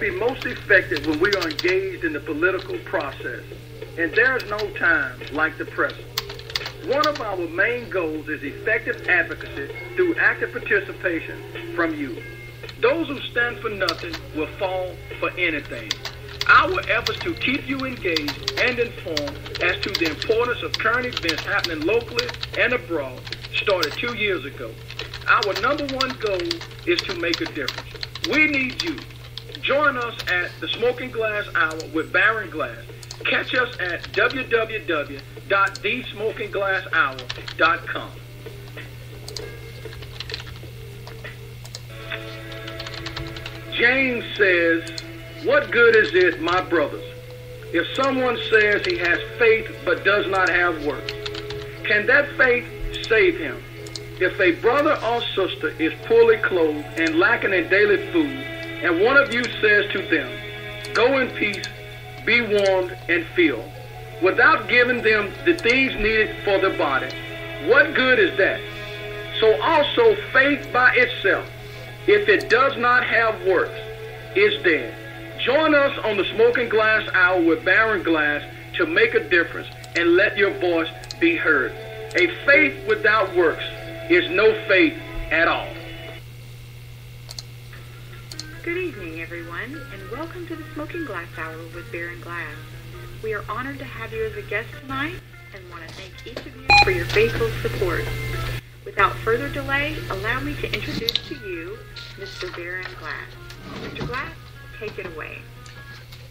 be most effective when we are engaged in the political process, and there's no time like the present. One of our main goals is effective advocacy through active participation from you. Those who stand for nothing will fall for anything. Our efforts to keep you engaged and informed as to the importance of current events happening locally and abroad started 2 years ago. Our number one goal is to make a difference. We need you. Join us at the Smoking Glass Hour with Baron Glass. Catch us at www.thesmokingglasshour.com. James says, "What good is it, my brothers, if someone says he has faith but does not have works? Can that faith save him? If a brother or sister is poorly clothed and lacking in daily food, and one of you says to them, 'Go in peace, be warmed and filled,' without giving them the things needed for the body, what good is that? So also faith by itself, if it does not have works, is dead." Join us on the Smoking Glass Hour with Baron Glass to make a difference and let your voice be heard. A faith without works is no faith at all. Good evening, everyone, and welcome to the Smoking Glass Hour with Baron Glass. We are honored to have you as a guest tonight and want to thank each of you for your faithful support. Without further delay, allow me to introduce to you Mr. Baron Glass. Mr. Glass, take it away.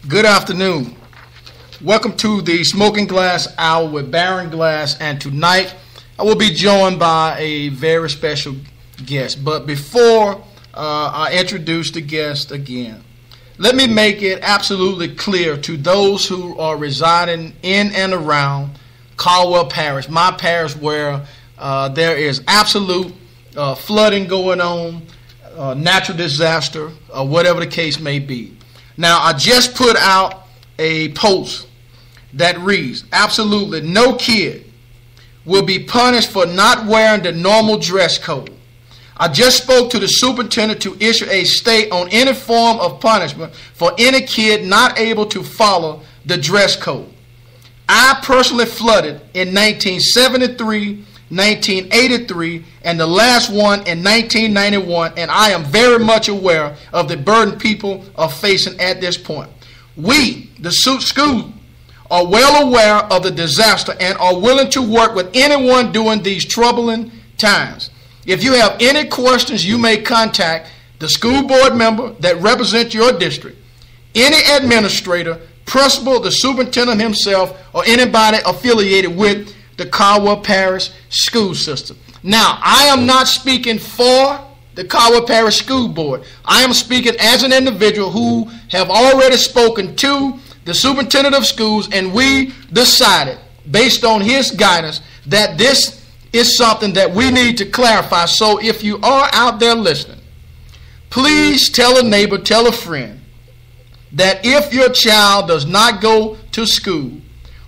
Good afternoon. Welcome to the Smoking Glass Hour with Baron Glass, and tonight I will be joined by a very special guest. But before I introduce the guest again, let me make it absolutely clear to those who are residing in and around Caldwell Parish, my parish where there is absolute flooding going on, natural disaster, whatever the case may be. Now, I just put out a post that reads, absolutely no kid will be punished for not wearing the normal dress code. I just spoke to the superintendent to issue a stay on any form of punishment for any kid not able to follow the dress code. I personally flooded in 1973, 1983, and the last one in 1991, and I am very much aware of the burden people are facing at this point. We, the school, are well aware of the disaster and are willing to work with anyone during these troubling times. If you have any questions, you may contact the school board member that represents your district, any administrator, principal, the superintendent himself, or anybody affiliated with the Caldwell Parish school system. Now, I am not speaking for the Caldwell Parish School Board. I am speaking as an individual who have already spoken to the superintendent of schools, and we decided, based on his guidance, that this is something that we need to clarify. So if you are out there listening, please tell a neighbor, tell a friend, that if your child does not go to school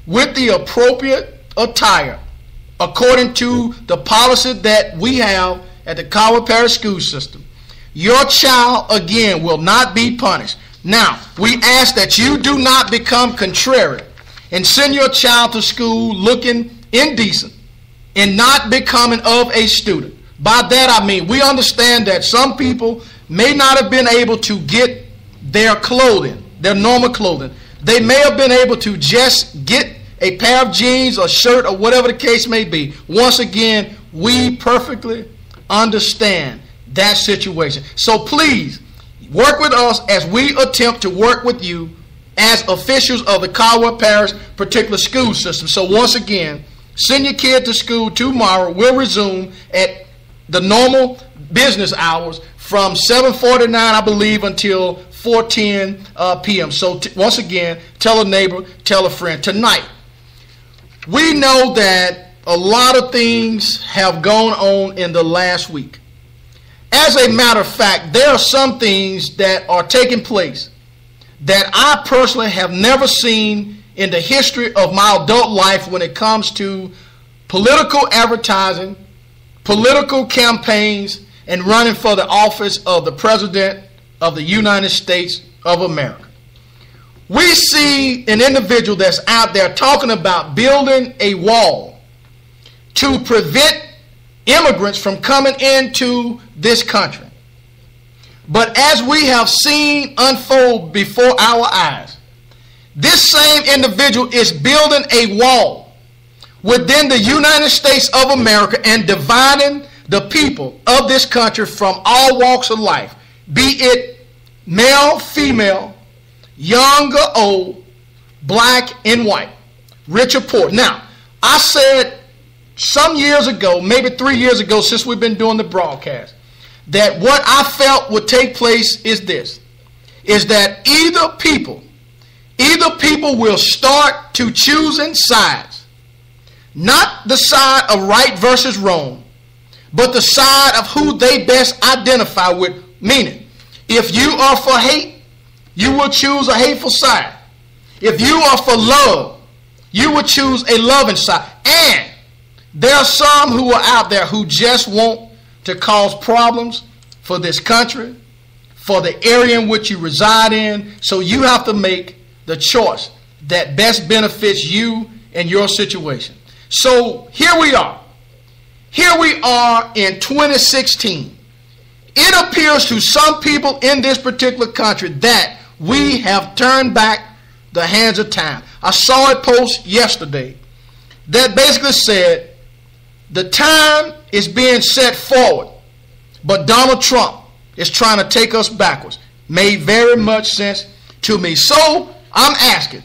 with the appropriate attire, according to the policy that we have at the Caldwell Parish school system, your child, again, will not be punished. Now, we ask that you do not become contrary and send your child to school looking indecent and not becoming of a student. By that I mean, we understand that some people may not have been able to get their clothing, their normal clothing. They may have been able to just get a pair of jeans or shirt or whatever the case may be. Once again, we perfectly understand that situation. So please, work with us as we attempt to work with you as officials of the Caldwell Parish particular school system. So once again, send your kid to school tomorrow. We'll resume at the normal business hours from 7:49, I believe, until 4:10 p.m. So once again, tell a neighbor, tell a friend. Tonight, we know that a lot of things have gone on in the last week. As a matter of fact, there are some things that are taking place that I personally have never seen in the history of my adult life when it comes to political advertising, political campaigns, and running for the office of the President of the United States of America. We see an individual that's out there talking about building a wall to prevent immigrants from coming into this country. But as we have seen unfold before our eyes, this same individual is building a wall within the United States of America and dividing the people of this country from all walks of life, be it male, female, young or old, black and white, rich or poor. Now, I said some years ago, maybe 3 years ago, since we've been doing the broadcast, that what I felt would take place is this, is that either people will start to choosing sides, not the side of right versus wrong, but the side of who they best identify with. Meaning, if you are for hate, you will choose a hateful side. If you are for love, you will choose a loving side. And there are some who are out there who just want to cause problems for this country, for the area in which you reside in. So you have to make the choice that best benefits you and your situation. So here we are. Here we are in 2016. It appears to some people in this particular country that we have turned back the hands of time. I saw a post yesterday that basically said the time is being set forward, but Donald Trump is trying to take us backwards. Made very much sense to me. So I'm asking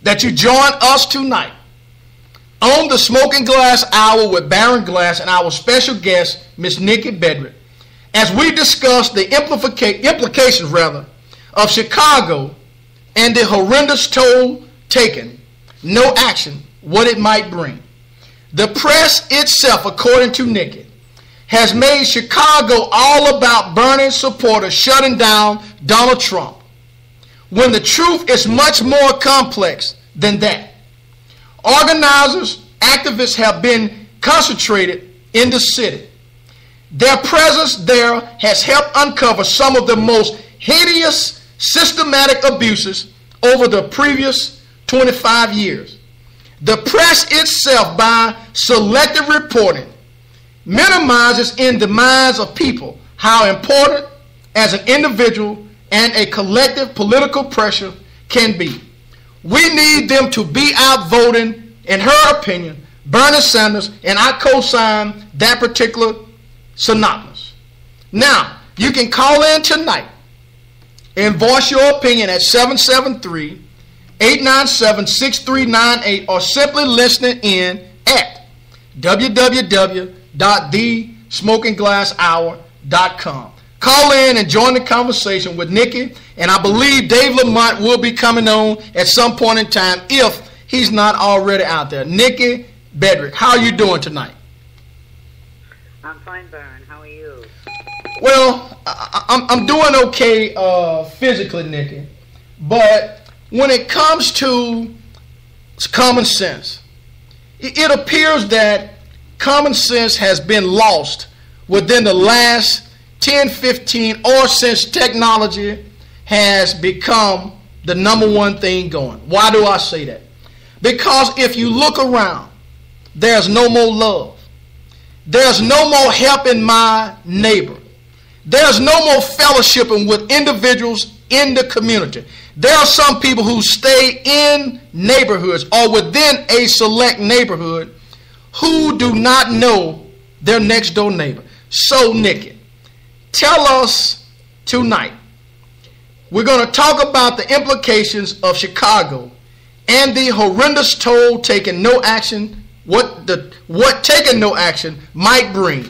that you join us tonight on the Smoking Glass Hour with Baron Glass and our special guest, Miss Nikki Bedrick, as we discuss the implications of Chicago and the horrendous toll taken, no action, what it might bring. The press itself, according to Nikki, has made Chicago all about Bernie supporters shutting down Donald Trump, when the truth is much more complex than that. Organizers, activists have been concentrated in the city. Their presence there has helped uncover some of the most hideous systematic abuses over the previous 25 years. The press itself, by selective reporting, minimizes in the minds of people how important as an individual and a collective political pressure can be. We need them to be out voting, in her opinion, Bernie Sanders, and I co-sign that particular synopsis. Now, you can call in tonight and voice your opinion at 773-897-6398 or simply listening in at www.thesmokingglasshour.com. Call in and join the conversation with Nikki, and I believe Dave Lamont will be coming on at some point in time if he's not already out there. Nikki Bedrick, how are you doing tonight? I'm fine, Baron. How are you? Well, I'm doing okay physically, Nikki, but when it comes to common sense, it appears that common sense has been lost within the last 10, 15, or since technology has become the number one thing going. Why do I say that? Because if you look around, there's no more love. There's no more helping my neighbor. There's no more fellowshipping with individuals in the community. There are some people who stay in neighborhoods or within a select neighborhood who do not know their next door neighbor. So, Nikki, tell us tonight, we're going to talk about the implications of Chicago and the horrendous toll taking no action, what taking no action might bring.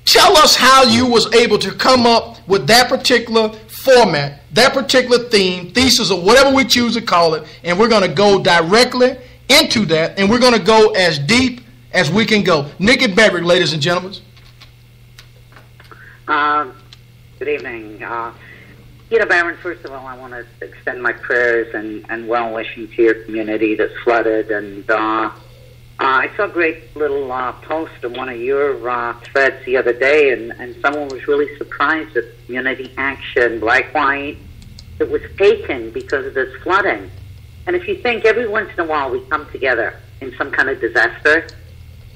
Tell us how you was able to come up with that particular format, that particular theme, thesis, or whatever we choose to call it, and we're going to go directly into that, and we're going to go as deep as we can go. Nikki Bedrick, ladies and gentlemen. Good evening. Baron, first of all, I want to extend my prayers and well-wishing to your community that's flooded. And I saw a great little post of one of your threads the other day, and someone was really surprised at community action, black, white, that was taken because of this flooding. And if you think, every once in a while we come together in some kind of disaster,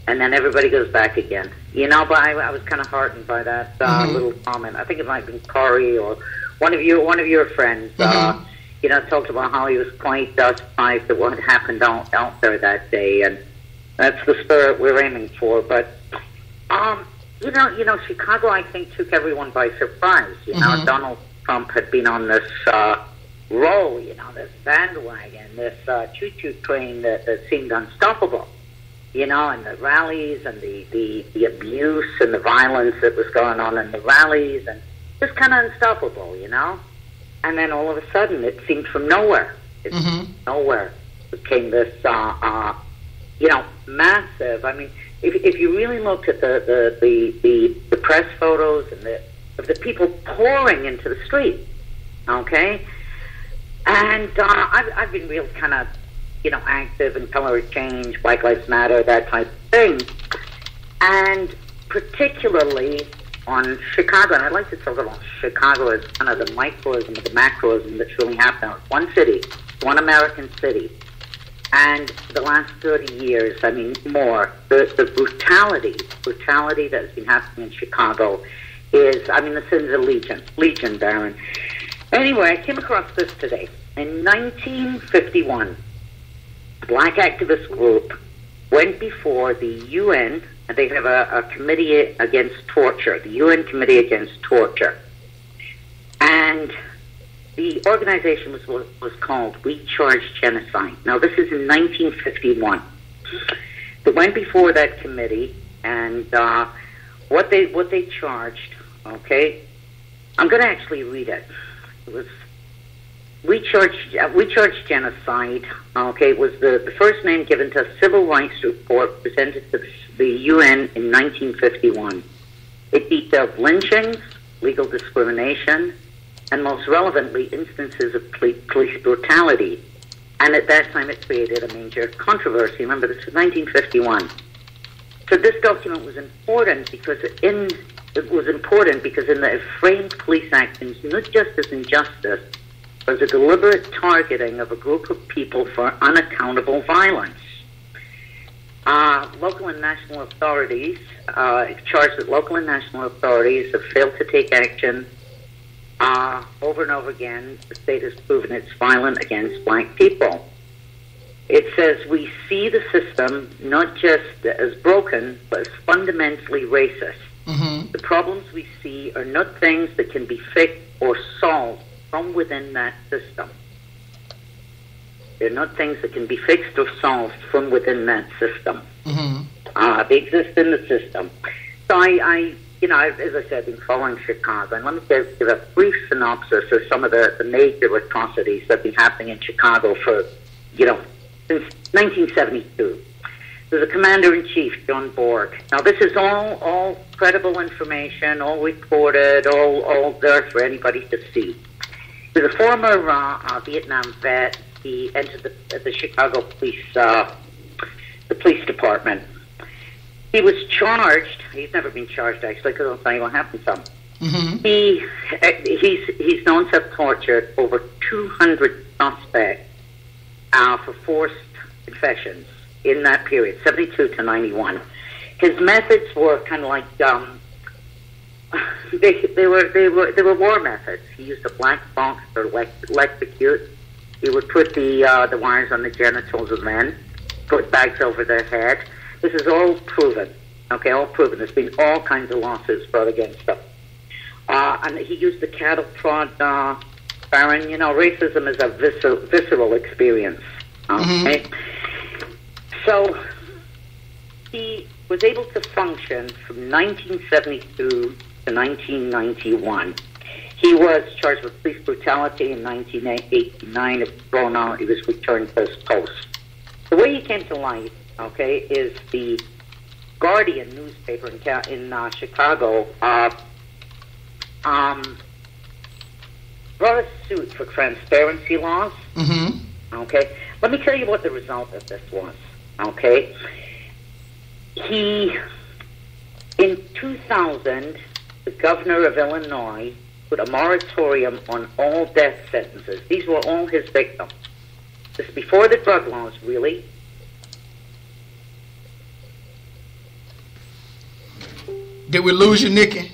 and then everybody goes back again. But I was kind of heartened by that little comment. I think it might have been Corey or one of your friends. Talked about how he was quite surprised at what had happened out there that day, and that's the spirit we're aiming for. But Chicago, I think, took everyone by surprise. Donald Trump had been on this roll, this bandwagon, this choo-choo train that seemed unstoppable. And the rallies and the abuse and the violence that was going on in the rallies, and just kind of unstoppable, And then all of a sudden, it seemed from nowhere. Nowhere became this, massive. I mean, if you really looked at the press photos and of the people pouring into the street, okay? And I've been real kind of, active in color change, Black Lives Matter, that type of thing. And particularly on Chicago, and I'd like to talk about Chicago as kind of the microcosm of the macrocosm that's really happened. One city, one American city. And the last 30 years, I mean, more, the brutality that has been happening in Chicago is, I mean, the sins of legion, Baron. Anyway, I came across this today. In 1951, a black activist group went before the UN, and they have a committee against torture, the UN Committee Against Torture. And the organization was called We Charge Genocide. Now, this is in 1951. They went before that committee, and what they charged, okay, I'm going to actually read it. It was We Charge Genocide, okay, was the first name given to a civil rights report presented to the UN in 1951. It detailed lynchings, legal discrimination, and most relevantly, instances of police brutality. And at that time, it created a major controversy. Remember, this was 1951. So this document was important because in the framed police actions, not just as injustice, was a deliberate targeting of a group of people for unaccountable violence. Local and national authorities charged that local and national authorities have failed to take action. Over and over again, the state has proven it's violent against black people. It says we see the system not just as broken, but as fundamentally racist. The problems we see are not things that can be fixed or solved from within that system. They're not things that can be fixed or solved from within that system. They exist in the system. So I as I said, I've been following Chicago, and let me give a brief synopsis of some of the major atrocities that have been happening in Chicago for, since 1972. There's a commander-in-chief, John Borg. Now, this is all credible information, all reported, all there for anybody to see. He was a former Vietnam vet. He entered the Chicago police, the police department. He was charged. He's never been charged, actually, because I'll tell you what happened to him. He's known to have tortured over 200 suspects for forced confessions in that period, 72 to 91. His methods were kind of like they were war methods. He used a black box for electrocute. He would put the wires on the genitals of men, put bags over their head. This is all proven. Okay, all proven. There's been all kinds of lawsuits brought against him. And he used the cattle prod, Baron. Racism is a visceral experience. Okay? So he was able to function from 1972 to 1991. He was charged with police brutality in 1989. He was returned to his post. The way he came to light, okay, is the Guardian newspaper in Chicago brought a suit for transparency laws. Okay, let me tell you what the result of this was. Okay, in 2000, the governor of Illinois put a moratorium on all death sentences. These were all his victims. This is before the drug laws, really. Did we lose you, Nikki?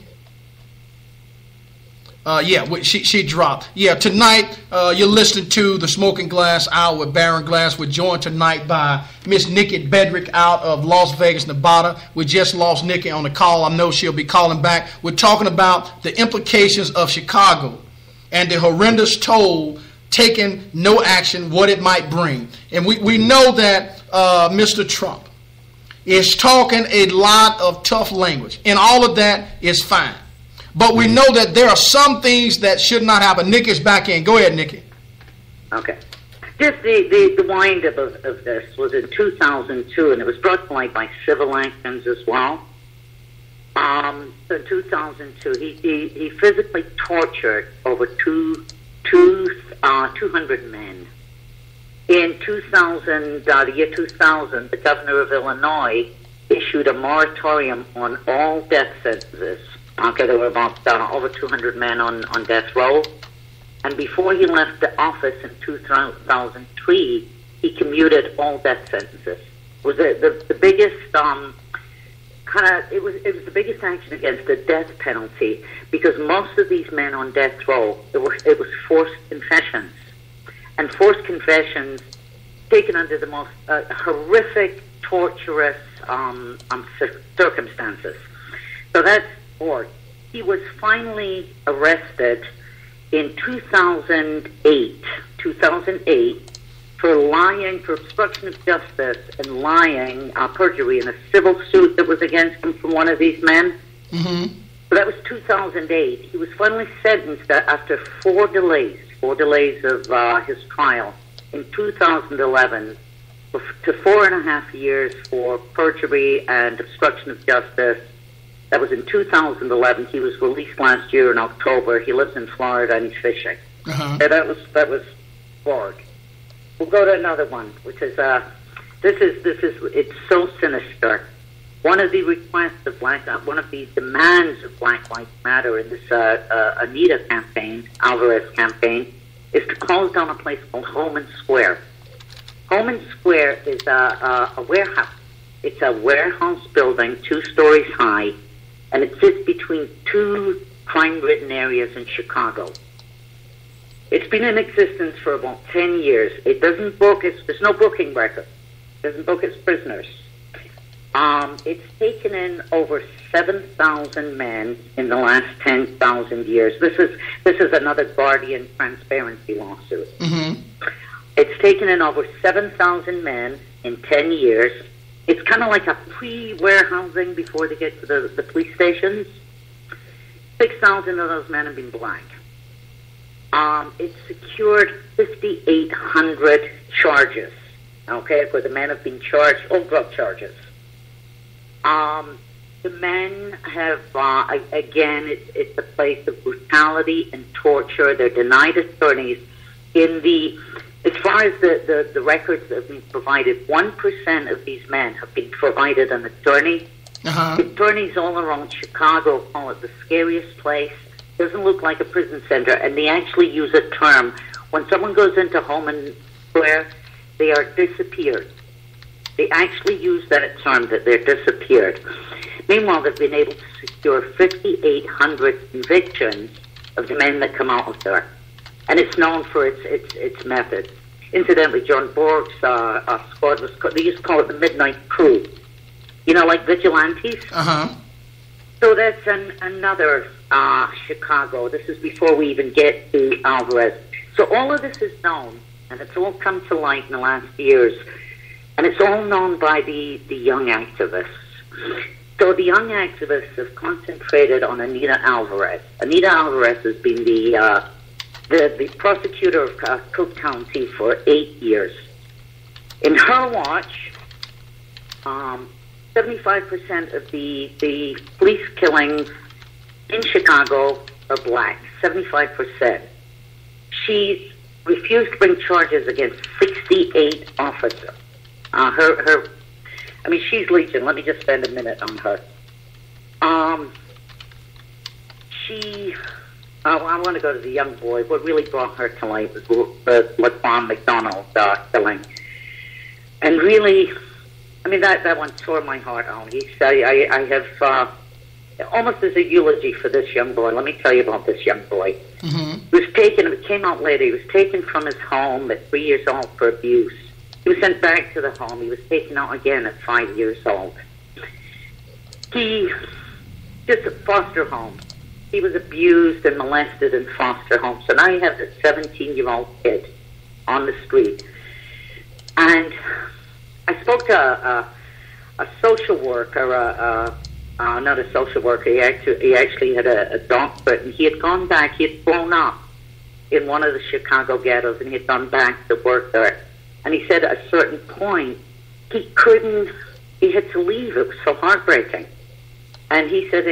She dropped. Yeah, tonight you're listening to the Smoking Glass Hour with Baron Glass. We're joined tonight by Miss Nikki Bedrick out of Las Vegas, Nevada. We just lost Nikki on the call. I know she'll be calling back. We're talking about the implications of Chicago and the horrendous toll taking no action, what it might bring. And we know that Mr. Trump is talking a lot of tough language, and all of that is fine. But we know that there are some things that should not happen. Nikki's back in. Go ahead, Nikki. Okay. Just the wind-up of this was in 2002, and it was brought to light by civil actions as well. So in 2002, he physically tortured over 200 men. In the year 2000, the governor of Illinois issued a moratorium on all death sentences. Okay, there were about over 200 men on death row. And before he left the office in 2003, he commuted all death sentences. It was the biggest it was the biggest action against the death penalty, because most of these men on death row, it was forced confessions, and forced confessions taken under the most horrific, torturous circumstances. So that's or he was finally arrested in 2008 for lying, for obstruction of justice and lying, perjury in a civil suit that was against him from one of these men. Mm-hmm. So that was 2008. He was finally sentenced after four delays of his trial in 2011 to 4.5 years for perjury and obstruction of justice. That was in 2011. He was released last year in October. He lives in Florida and he's fishing. Uh-huh. Yeah, that was Borg. We'll go to another one, which is it's so sinister. One of the requests of one of the demands of Black Lives Matter in this Anita campaign, Alvarez campaign, is to close down a place called Homan Square. Homan Square is a warehouse. It's a warehouse building, 2 stories high, and it sits between 2 crime-ridden areas in Chicago. It's been in existence for about 10 years. It doesn't book there's no booking record. It doesn't book its prisoners. It's taken in over 7,000 men in the last 10,000 years. This is another Guardian transparency lawsuit. Mm-hmm. It's taken in over 7,000 men in 10 years. It's kind of like a pre-warehousing before they get to the police stations. 6,000 of those men have been black. It's secured 5,800 charges, okay, where the men have been charged, all drug charges. The men have, again, it's a place of brutality and torture. They're denied attorneys. As far as the records that have been provided, 1% of these men have been provided an attorney. Uh-huh. Attorneys all around Chicago call it the scariest place. Doesn't look like a prison center, and they actually use a term. When someone goes into Homan Square, they are disappeared. They actually use that term, that they're disappeared. Meanwhile, they've been able to secure 5,800 convictions of the men that come out of there. And it's known for its methods. Incidentally, John Borg's squad they used to call it the Midnight Crew. You know, like vigilantes? Uh-huh. So that's another Chicago. This is before we even get to Alvarez. So all of this is known, and it's all come to light in the last years. And it's all known by the young activists. So the young activists have concentrated on Anita Alvarez. Anita Alvarez has been the prosecutor of Cook County for 8 years. In her watch, 75% of the police killings in Chicago are black. 75%. She's refused to bring charges against 68 officers. She's legion. Let me just spend a minute on her. She I want to go to the young boy. What really brought her to light was the Lamont McDonald killing. And really, I mean, that one tore my heart out. I have, almost as a eulogy for this young boy, let me tell you about this young boy. Mm-hmm. He was taken, it came out later, he was taken from his home at 3 years old for abuse. He was sent back to the home. He was taken out again at 5 years old. He, just a foster home. He was abused and molested in foster homes. So now you have this 17-year-old kid on the street. And I spoke to a social worker, not a social worker, he actually had a doctorate, and he had gone back, he had grown up in one of the Chicago ghettos, and he had gone back to work there. And he said at a certain point, he had to leave. It was so heartbreaking. And he said,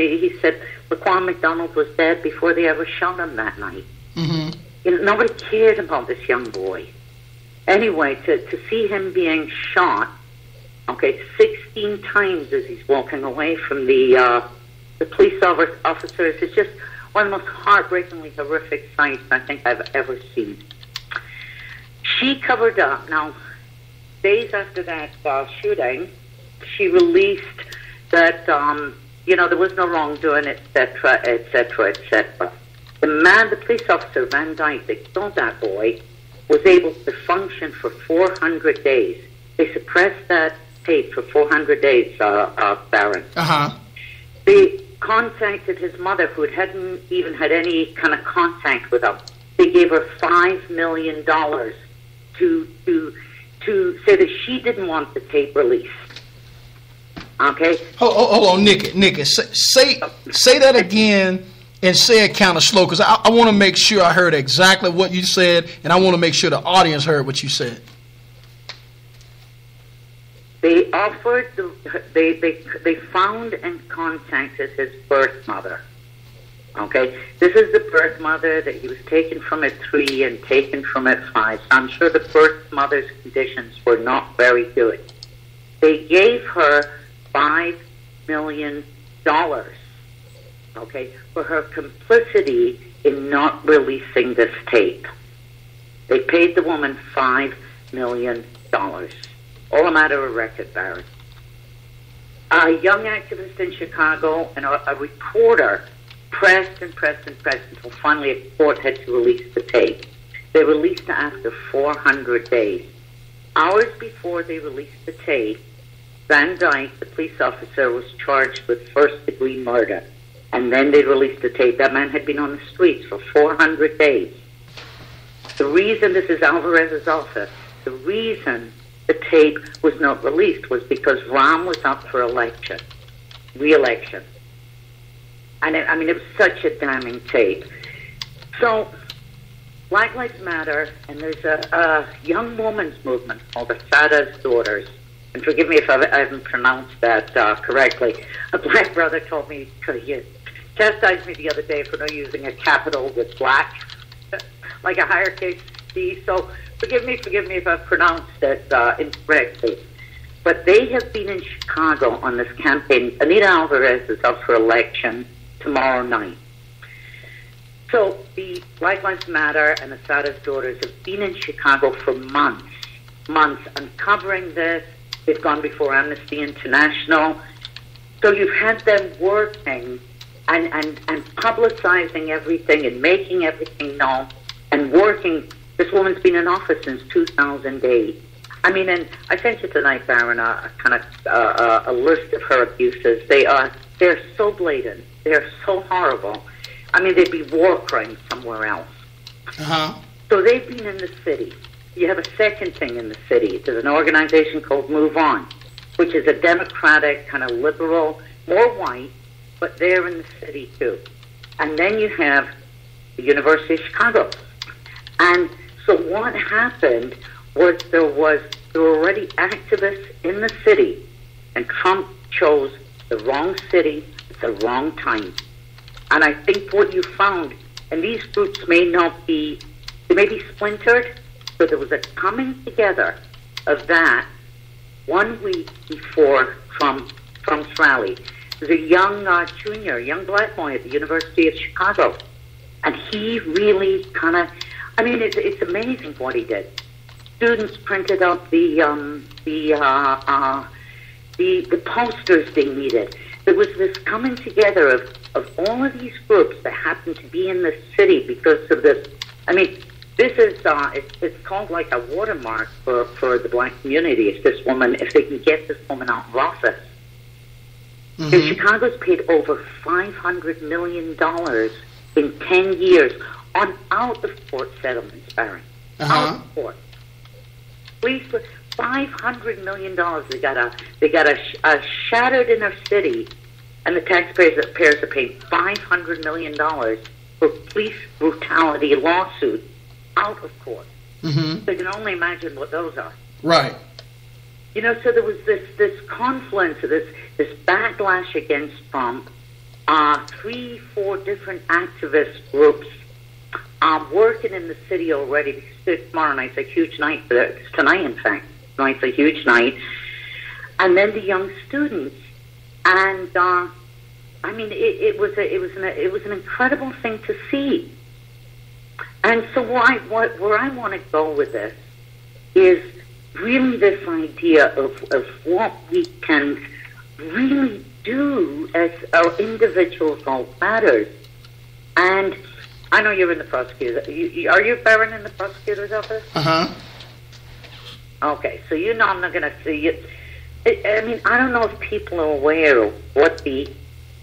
Laquan McDonald was dead before they ever shot him that night. Mm-hmm. You know, nobody cared about this young boy. Anyway, to see him being shot, 16 times as he's walking away from the police officers, is just one of the most heartbreakingly horrific sights I think I've ever seen. She covered up. Now, days after that shooting, she released that, there was no wrongdoing, etc., etc., etc. The police officer, Van Dyke, that killed that boy, was able to function for 400 days. They suppressed that tape for 400 days, Baron. Uh-huh. They contacted his mother, who hadn't even had any kind of contact with him. They gave her $5 million to say that she didn't want the tape released. Okay? Hold on, Nikki. Say that again and say it kind of slow, because I want to make sure I heard exactly what you said, and I want to make sure the audience heard what you said. They offered, they found and contacted his birth mother. Okay? This is the birth mother that he was taken from at 3 and taken from at 5. So I'm sure the birth mother's conditions were not very good. They gave her $5 million, for her complicity in not releasing this tape. They paid the woman $5 million. All a matter of record, Barry. A young activist in Chicago and a reporter pressed until finally a court had to release the tape. They released it after 400 days. Hours before they released the tape, Van Dyke, the police officer, was charged with first-degree murder. And then they released the tape. That man had been on the streets for 400 days. The reason, this is Alvarez's office, the reason the tape was not released was because Rahm was up for re-election. And it was such a damning tape. So, Black Lives Matter, and there's a young woman's movement called the Sada's Daughters. And forgive me if I haven't pronounced that correctly. A black brother told me, he chastised me the other day for not using a capital with black, like a higher case C. So forgive me if I've pronounced it incorrectly. But they have been in Chicago on this campaign. Anita Alvarez is up for election tomorrow night. So the Black Lives Matter and the Sada's Daughters have been in Chicago for months uncovering this. They've gone before Amnesty International. So you've had them working and publicizing everything and making everything known and working. This woman's been in office since 2008. I mean, and I sent you tonight, Baron, a list of her abuses. They're so blatant. They're so horrible. I mean, they'd be war crimes somewhere else. Uh-huh. So they've been in the city. You have a second thing in the city. There's an organization called Move On, which is a democratic, kind of liberal, more white, but they're in the city too. And then you have the University of Chicago. And so what happened was there were already activists in the city, and Trump chose the wrong city at the wrong time. And I think what you found, and these groups may be splintered, but there was a coming together of that 1 week before Trump's rally. There's a young black boy at the University of Chicago And he really kind of, I mean, it's amazing what he did. Students printed up the posters they needed. There was this coming together of all of these groups that happened to be in the city because of this. I mean, this is it's called like a watermark for the black community. If this woman, if they can get this woman out of office. Mm-hmm. Chicago's paid over $500 million in 10 years on out-of-court settlements, Baron. Out-of-court. Police for $500 million. They got a shattered inner city, and the taxpayers are paying $500 million for police brutality lawsuit out of court. Mm-hmm. So you can only imagine what those are. Right. You know, so there was this confluence, this backlash against Trump. 3-4 different activist groups working in the city already. Because tomorrow night's a huge night. It's tonight, in fact. Tonight's a huge night. And then the young students, and I mean, it was an incredible thing to see. And so where I want to go with this is really this idea of what we can really do as our individual role matters. And I know you're in the prosecutor. Are you, Baron, in the prosecutor's office? Uh-huh. Okay, so you know I'm not going to see it. I mean, I don't know if people are aware of what the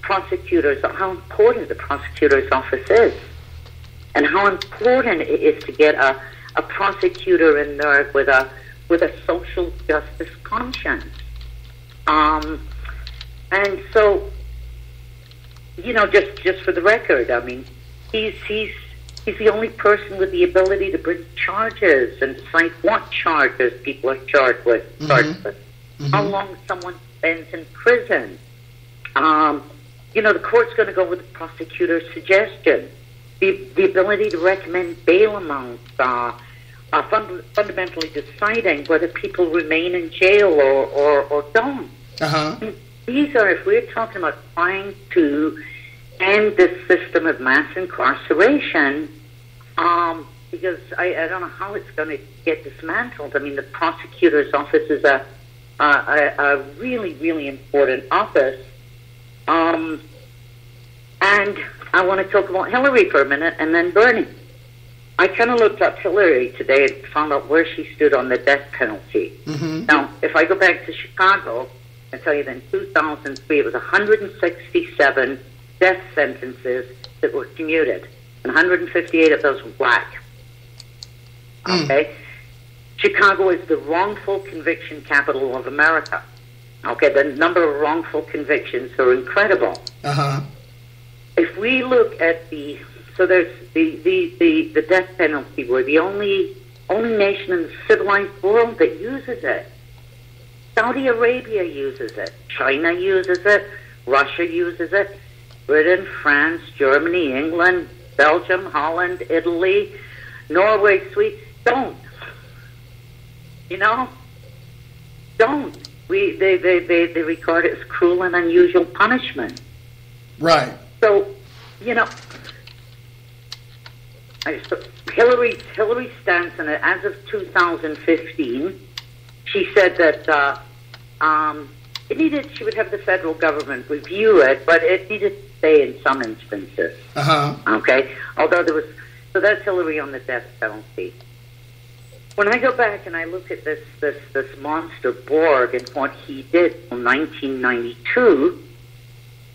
prosecutors, how important the prosecutor's office is, and how important it is to get a prosecutor in there with a social justice conscience. And so, you know, just for the record, I mean, he's the only person with the ability to bring charges and decide what charges people are charged with. Mm-hmm. How long someone spends in prison. You know, the court's going to go with the prosecutor's suggestion. The ability to recommend bail amounts, fundamentally deciding whether people remain in jail or don't. Uh-huh. These are, if we're talking about trying to end this system of mass incarceration, because I don't know how it's going to get dismantled. I mean, the prosecutor's office is a really, really important office. And I want to talk about Hillary for a minute and then Bernie. I kind of looked up Hillary today and found out where she stood on the death penalty. Mm-hmm. Now, if I go back to Chicago and tell you that in 2003 it was 167 death sentences that were commuted, and 158 of those were black. Okay? Chicago is the wrongful conviction capital of America. Okay, the number of wrongful convictions are incredible. Uh-huh. If we look at so there's the death penalty, we're the only nation in the civilized world that uses it. Saudi Arabia uses it. China uses it. Russia uses it. Britain, France, Germany, England, Belgium, Holland, Italy, Norway, Sweden don't. You know? Don't. They record it as cruel and unusual punishment. Right. So, you know, Hillary's stance on it, as of 2015, she said that she would have the federal government review it, but it needed to stay in some instances. Uh-huh. Okay? Although so that's Hillary on the death penalty. When I go back and I look at this monster Borg and what he did in 1992,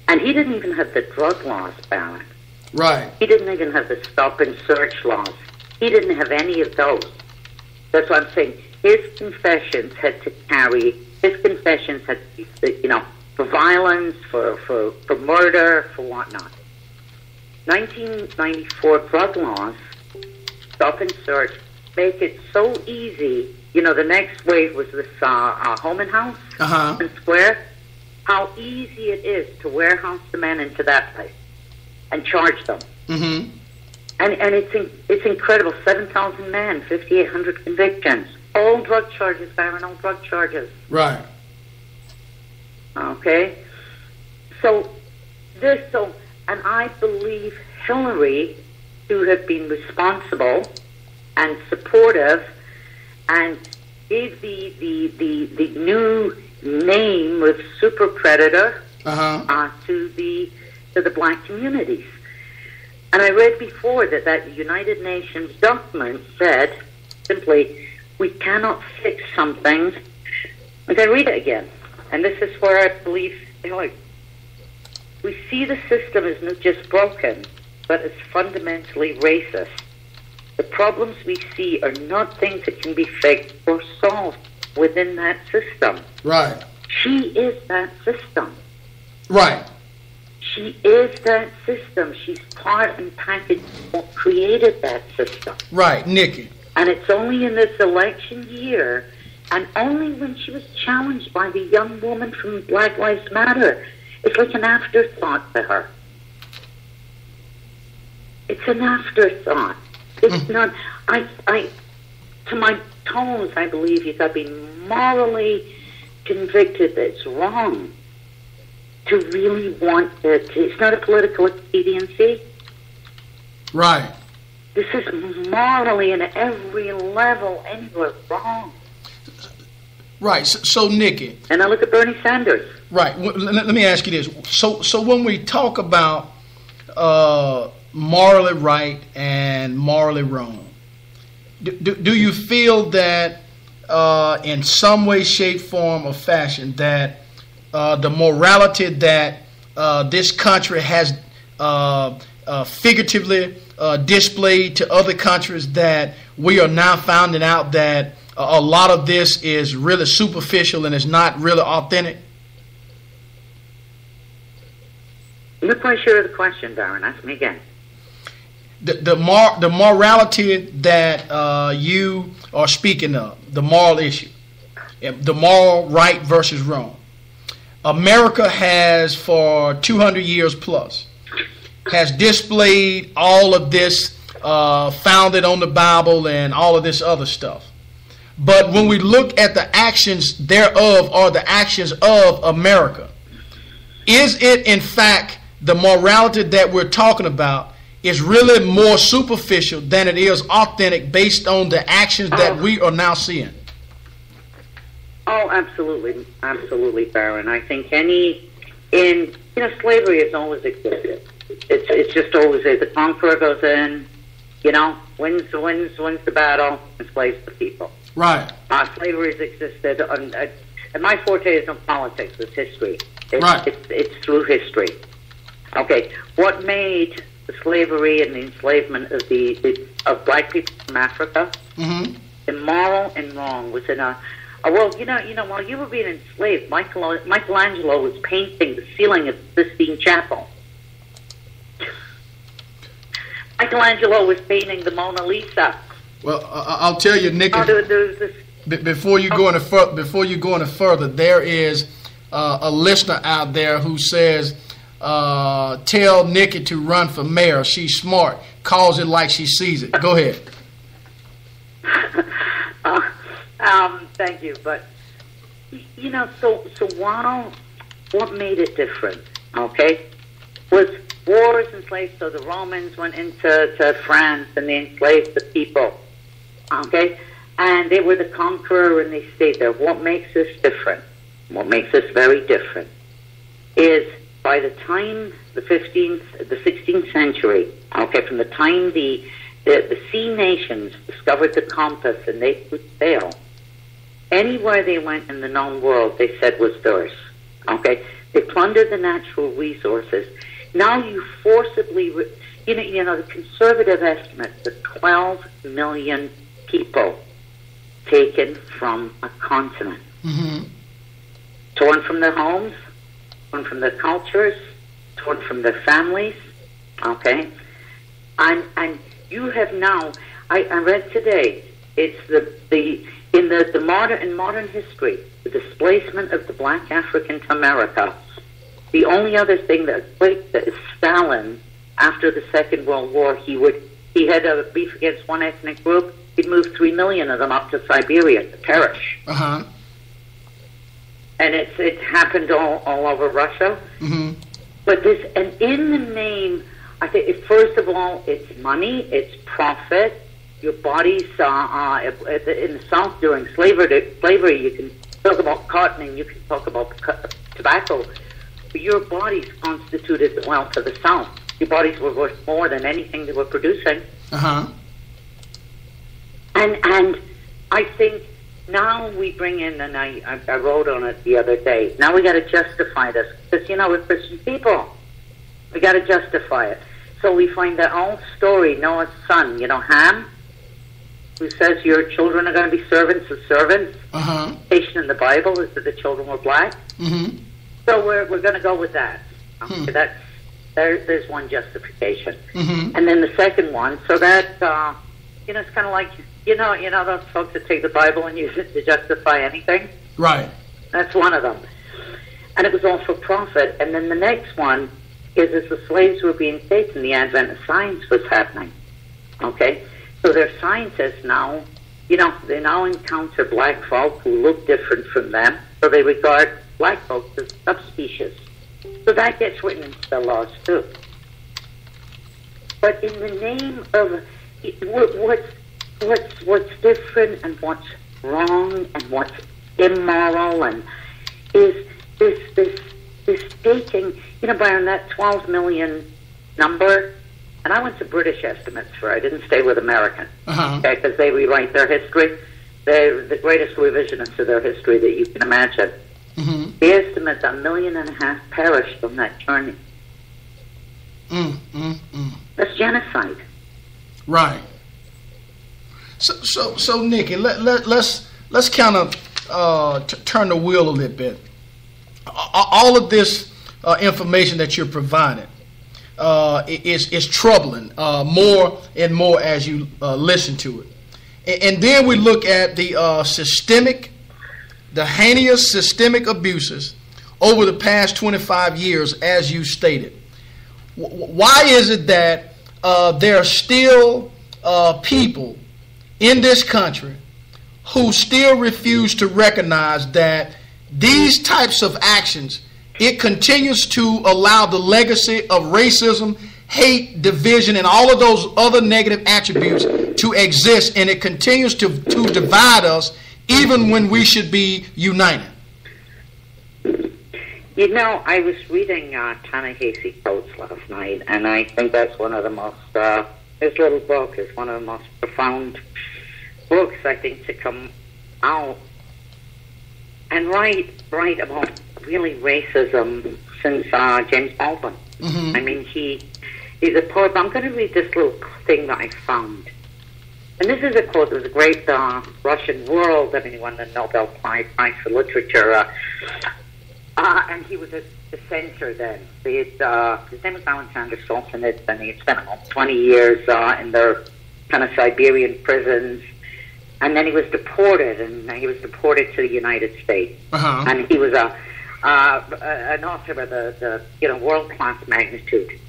and he didn't even have the drug laws, Baron. Right. He didn't even have the stop and search laws. He didn't have any of those. That's what I'm saying. His confessions had to be, you know, for violence, for murder, for whatnot. 1994 drug laws, stop and search, make it so easy. You know, the next wave was this home and house and square. How easy it is to warehouse the men into that place and charge them. Mm-hmm. And it's incredible. 7,000 men, 5,800 convictions, all drug charges, Baron, all drug charges. Right. Okay. So and I believe Hillary to have been responsible and supportive and gave the new name of super predator to the black communities. And I read before that United Nations document said simply, we cannot fix something. I'm going to read it again. And this is where I believe, we see the system as not just broken, but as fundamentally racist. The problems we see are not things that can be fixed or solved within that system. Right. She is that system. Right. She is that system. She's part and package of what created that system. Right, Nikki. And it's only in this election year, and only when she was challenged by the young woman from Black Lives Matter, it's like an afterthought to her. It's an afterthought. It's not. To my tones, I believe you've got to be morally convicted that it's wrong to really want it. It's not a political expediency. Right. This is morally and at every level anywhere wrong. Right. So Nikki. And I look at Bernie Sanders. Right. Let me ask you this. So when we talk about morally right and morally wrong, do you feel that in some way, shape, form, or fashion that the morality that this country has figuratively displayed to other countries, that we are now finding out that a lot of this is really superficial and is not really authentic? I'm not quite sure of the question, Darren. Ask me again. The morality that you are speaking of, the moral issue, the moral right versus wrong. America has for 200 years plus has displayed all of this founded on the Bible and all of this other stuff. But when we look at the actions thereof, or the actions of America, is it in fact the morality that we're talking about is really more superficial than it is authentic based on the actions that we are now seeing? Oh, absolutely. Absolutely, Baron. I think slavery has always existed. It's just always there. The conqueror goes in, wins the battle, enslaves the people. Right. Slavery has existed. And my forte is not politics, it's history. It's through history. Okay, what made the slavery and the enslavement of black people from Africa immoral and wrong was in while you were being enslaved, Michelangelo was painting the ceiling of the Sistine Chapel. Michelangelo was painting the Mona Lisa. Well, I'll tell you, Nikki. Before you go any further, there is a listener out there who says, "Tell Nikki to run for mayor. She's smart. Calls it like she sees it." Go ahead. Thank you, but so what made it different? Okay, was wars enslaved. So the Romans went into France and they enslaved the people. Okay, and they were the conqueror and they stayed there. What makes this different? What makes this very different is by the time the 16th century. Okay, from the time the sea nations discovered the compass and they could sail, anywhere they went in the known world, they said was theirs. Okay, they plundered the natural resources. Now you forcibly, the conservative estimates of 12 million people taken from a continent, torn from their homes, torn from their cultures, torn from their families. Okay, and you have now. I read today. It's in modern history, the displacement of the black African to America. The only other thing that is Stalin, after the Second World War, he had a beef against one ethnic group. He'd moved 3 million of them up to Siberia to perish. And it happened all over Russia. But in the name I think, first of all, it's money, it's profit. Your bodies, in the South during slavery, you can talk about cotton and you can talk about tobacco. But your bodies constituted the wealth of the South. Your bodies were worth more than anything they were producing. Uh-huh. And I think now we bring in, and I wrote on it the other day, now we got to justify this. Because, we're Christian people. We got to justify it. So we find that old story, Noah's son, Ham, who says your children are going to be servants of servants. Uh-huh. The in the Bible is that the children were black. Mm-hmm. So we're going to go with that. Okay, there's one justification. Mm-hmm. And then the second one, so that, it's kind of like, those folks that take the Bible and use it to justify anything. Right. That's one of them. And it was all for profit. And then the next one is as the slaves were being taken, the advent of science was happening. Okay? So they're scientists now, they now encounter black folk who look different from them, so they regard black folks as subspecies. So that gets written into the laws too. But in the name of what's different and what's wrong and what's immoral and is this taking, Byron, that 12 million number. And I went to British estimates for it. I didn't stay with American. Uh-huh. Okay, because they rewrite their history. They're the greatest revisionists of their history that you can imagine. Mm-hmm. The estimate that 1.5 million perished on that journey. That's genocide. Right. So Nikki, let's kind of turn the wheel a little bit. All of this information that you're providing is troubling more and more as you listen to it. And then we look at the heinous systemic abuses over the past 25 years, as you stated. Why is it that there are still people in this country who still refuse to recognize that these types of actions, it continues to allow the legacy of racism, hate, division, and all of those other negative attributes to exist, and it continues to divide us even when we should be united? I was reading Ta-Nehisi Coates last night, and I think that's one of the most, his little book is one of the most profound books, I think, to come out and write about really racism since James Baldwin. Mm-hmm. I mean, he's a poet. But I'm going to read this little thing that I found. And this is a quote. There was a great Russian world. He won the Nobel Prize for Literature. And he was a dissenter then. His name was Alexander Solzhenitsyn, and he had spent about 20 years in their kind of Siberian prisons. And then he was deported, and he was deported to the United States. Uh-huh. And he was an author of the world-class magnitude.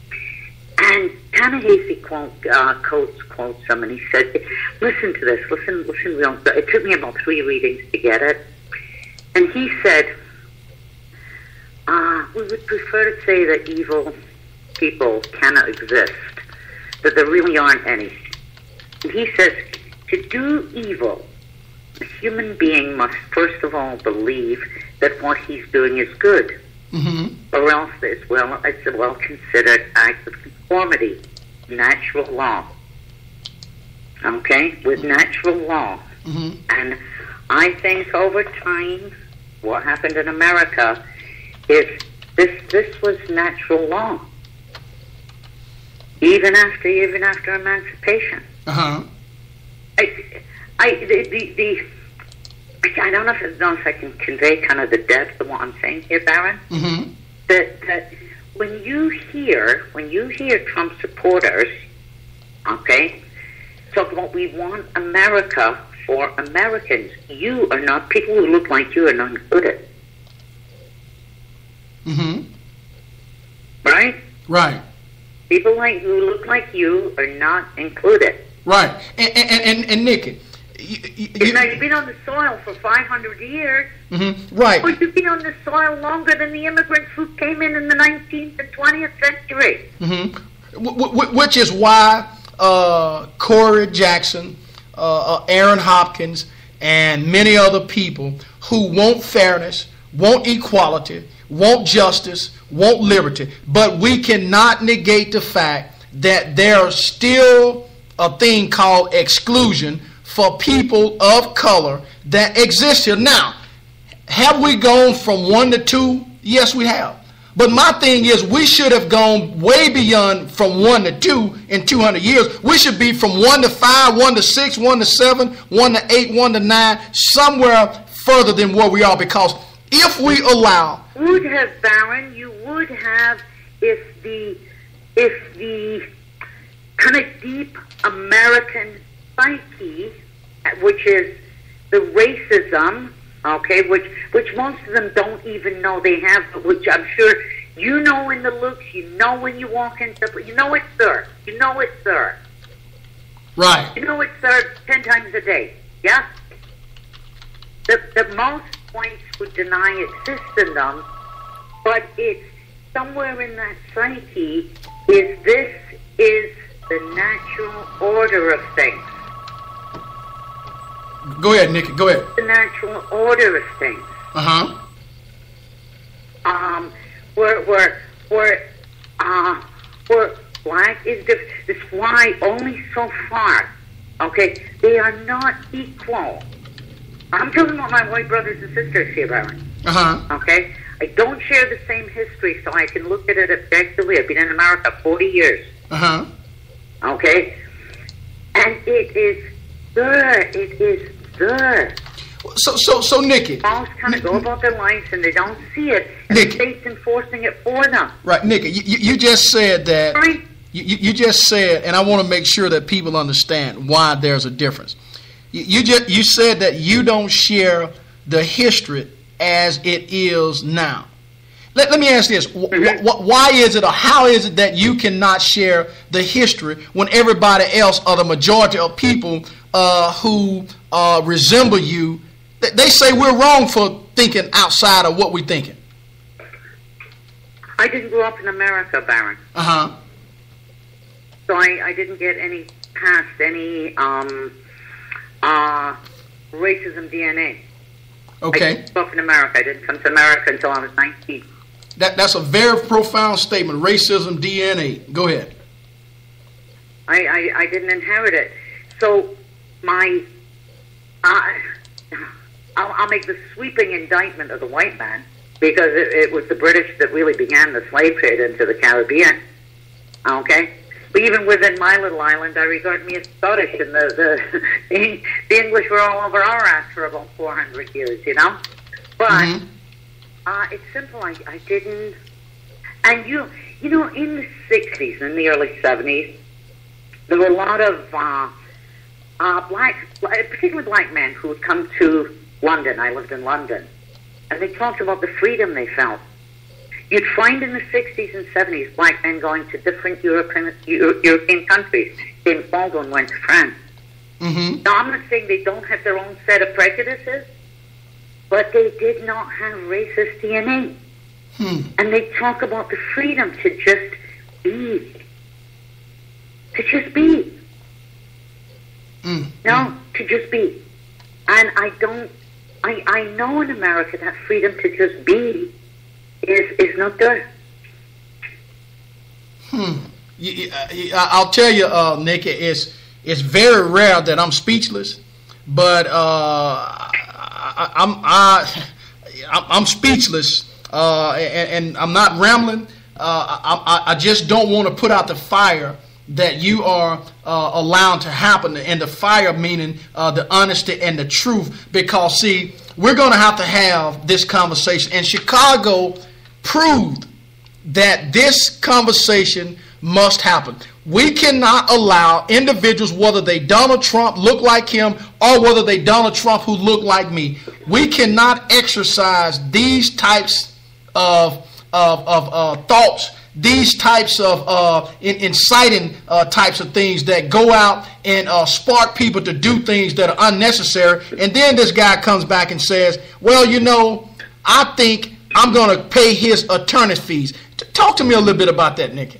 And Ta-Nehisi Coates quotes him, and he said, listen to this, listen, it took me about 3 readings to get it. And he said, we would prefer to say that evil people cannot exist, that there really aren't any. And he says, to do evil, a human being must first of all believe that what he's doing is good, mm-hmm. or else it's a well-considered act of conformity, natural law. Okay? With natural law. Mm-hmm. And I think over time, what happened in America is this was natural law. Even after emancipation. Uh-huh. I don't know if I can convey kind of the depth of what I'm saying here, Baron. Mm-hmm. That when you hear Trump supporters, okay, talk about we want America for Americans. You are not, people who look like you are not included. Mm-hmm. Right? Right. People who look like you are not included. Right. And Nikki, you've been on the soil for 500 years. Mm-hmm. Right. Or you've been on the soil longer than the immigrants who came in the 19th and 20th century. Mm-hmm. which is why Corey Jackson, Aaron Hopkins, and many other people who want fairness, want equality, want justice, want liberty, but we cannot negate the fact that there's still a thing called exclusion for people of color that exists here. Now, have we gone from 1 to 2? Yes, we have. But my thing is, we should have gone way beyond from 1 to 2 in 200 years. We should be from 1 to 5, 1 to 6, 1 to 7, 1 to 8, 1 to 9, somewhere further than where we are. Because if we allow... Would have, Baron, you would have if the kind of deep American psyche, which is the racism, okay, which most of them don't even know they have, which I'm sure you know in the looks, you know when you walk into, you know it, sir. You know it, sir. Right. You know it, sir, 10 times a day. Yeah? The most points would deny exists in them, but it's somewhere in that psyche is the natural order of things. Go ahead, Nikki. Go ahead. The natural order of things. Where black is different. This why only so far. Okay, they are not equal. I'm talking about my white brothers and sisters here, Baron. Okay, I don't share the same history, so I can look at it objectively. I've been in America 40 years. Okay, and it is there. It is there. So Nikki. Most kind of go about their lives and they don't see it, and Nikki, the state's enforcing it for them. Right, Nikki. You just said that. Right. You just said, and I want to make sure that people understand why there's a difference. You said that you don't share the history as it is now. Let me ask this. Why is it, or how is it that you cannot share the history when everybody else, or the majority of people who resemble you, they say we're wrong for thinking outside of what we're thinking? I didn't grow up in America, Baron. So I didn't get any past any racism DNA. Okay. I grew up in America. I didn't come to America until I was 19. That's a very profound statement. Racism DNA. Go ahead. I didn't inherit it. So I'll make the sweeping indictment of the white man, because it was the British that really began the slave trade into the Caribbean. Okay? But even within my little island, I regard me as Scottish, and the English were all over our ass for about 400 years, you know? But it's simple. I didn't... And you know, in the 60s and the early 70s, there were a lot of particularly black men who would come to London. I lived in London. And they talked about the freedom they felt. You'd find in the 60s and 70s black men going to different European countries. James Baldwin went to France. Now, I'm not saying they don't have their own set of prejudices, but they did not have racist DNA. And they talk about the freedom to just be. To just be. No, to just be. And I know in America that freedom to just be is not there. I'll tell you, Nikki, it's very rare that I'm speechless, but I'm speechless, and I'm not rambling. I just don't want to put out the fire that you are allowing to happen, and the fire meaning the honesty and the truth, because see, we're going to have this conversation, and Chicago proved that this conversation must happen. We cannot allow individuals, whether they Donald Trump look like him or whether they Donald Trump who look like me, we cannot exercise these types of thoughts, these types of inciting types of things that go out and spark people to do things that are unnecessary. And then this guy comes back and says, well, you know, I think I'm going to pay his attorney fees. Talk to me a little bit about that, Nikki.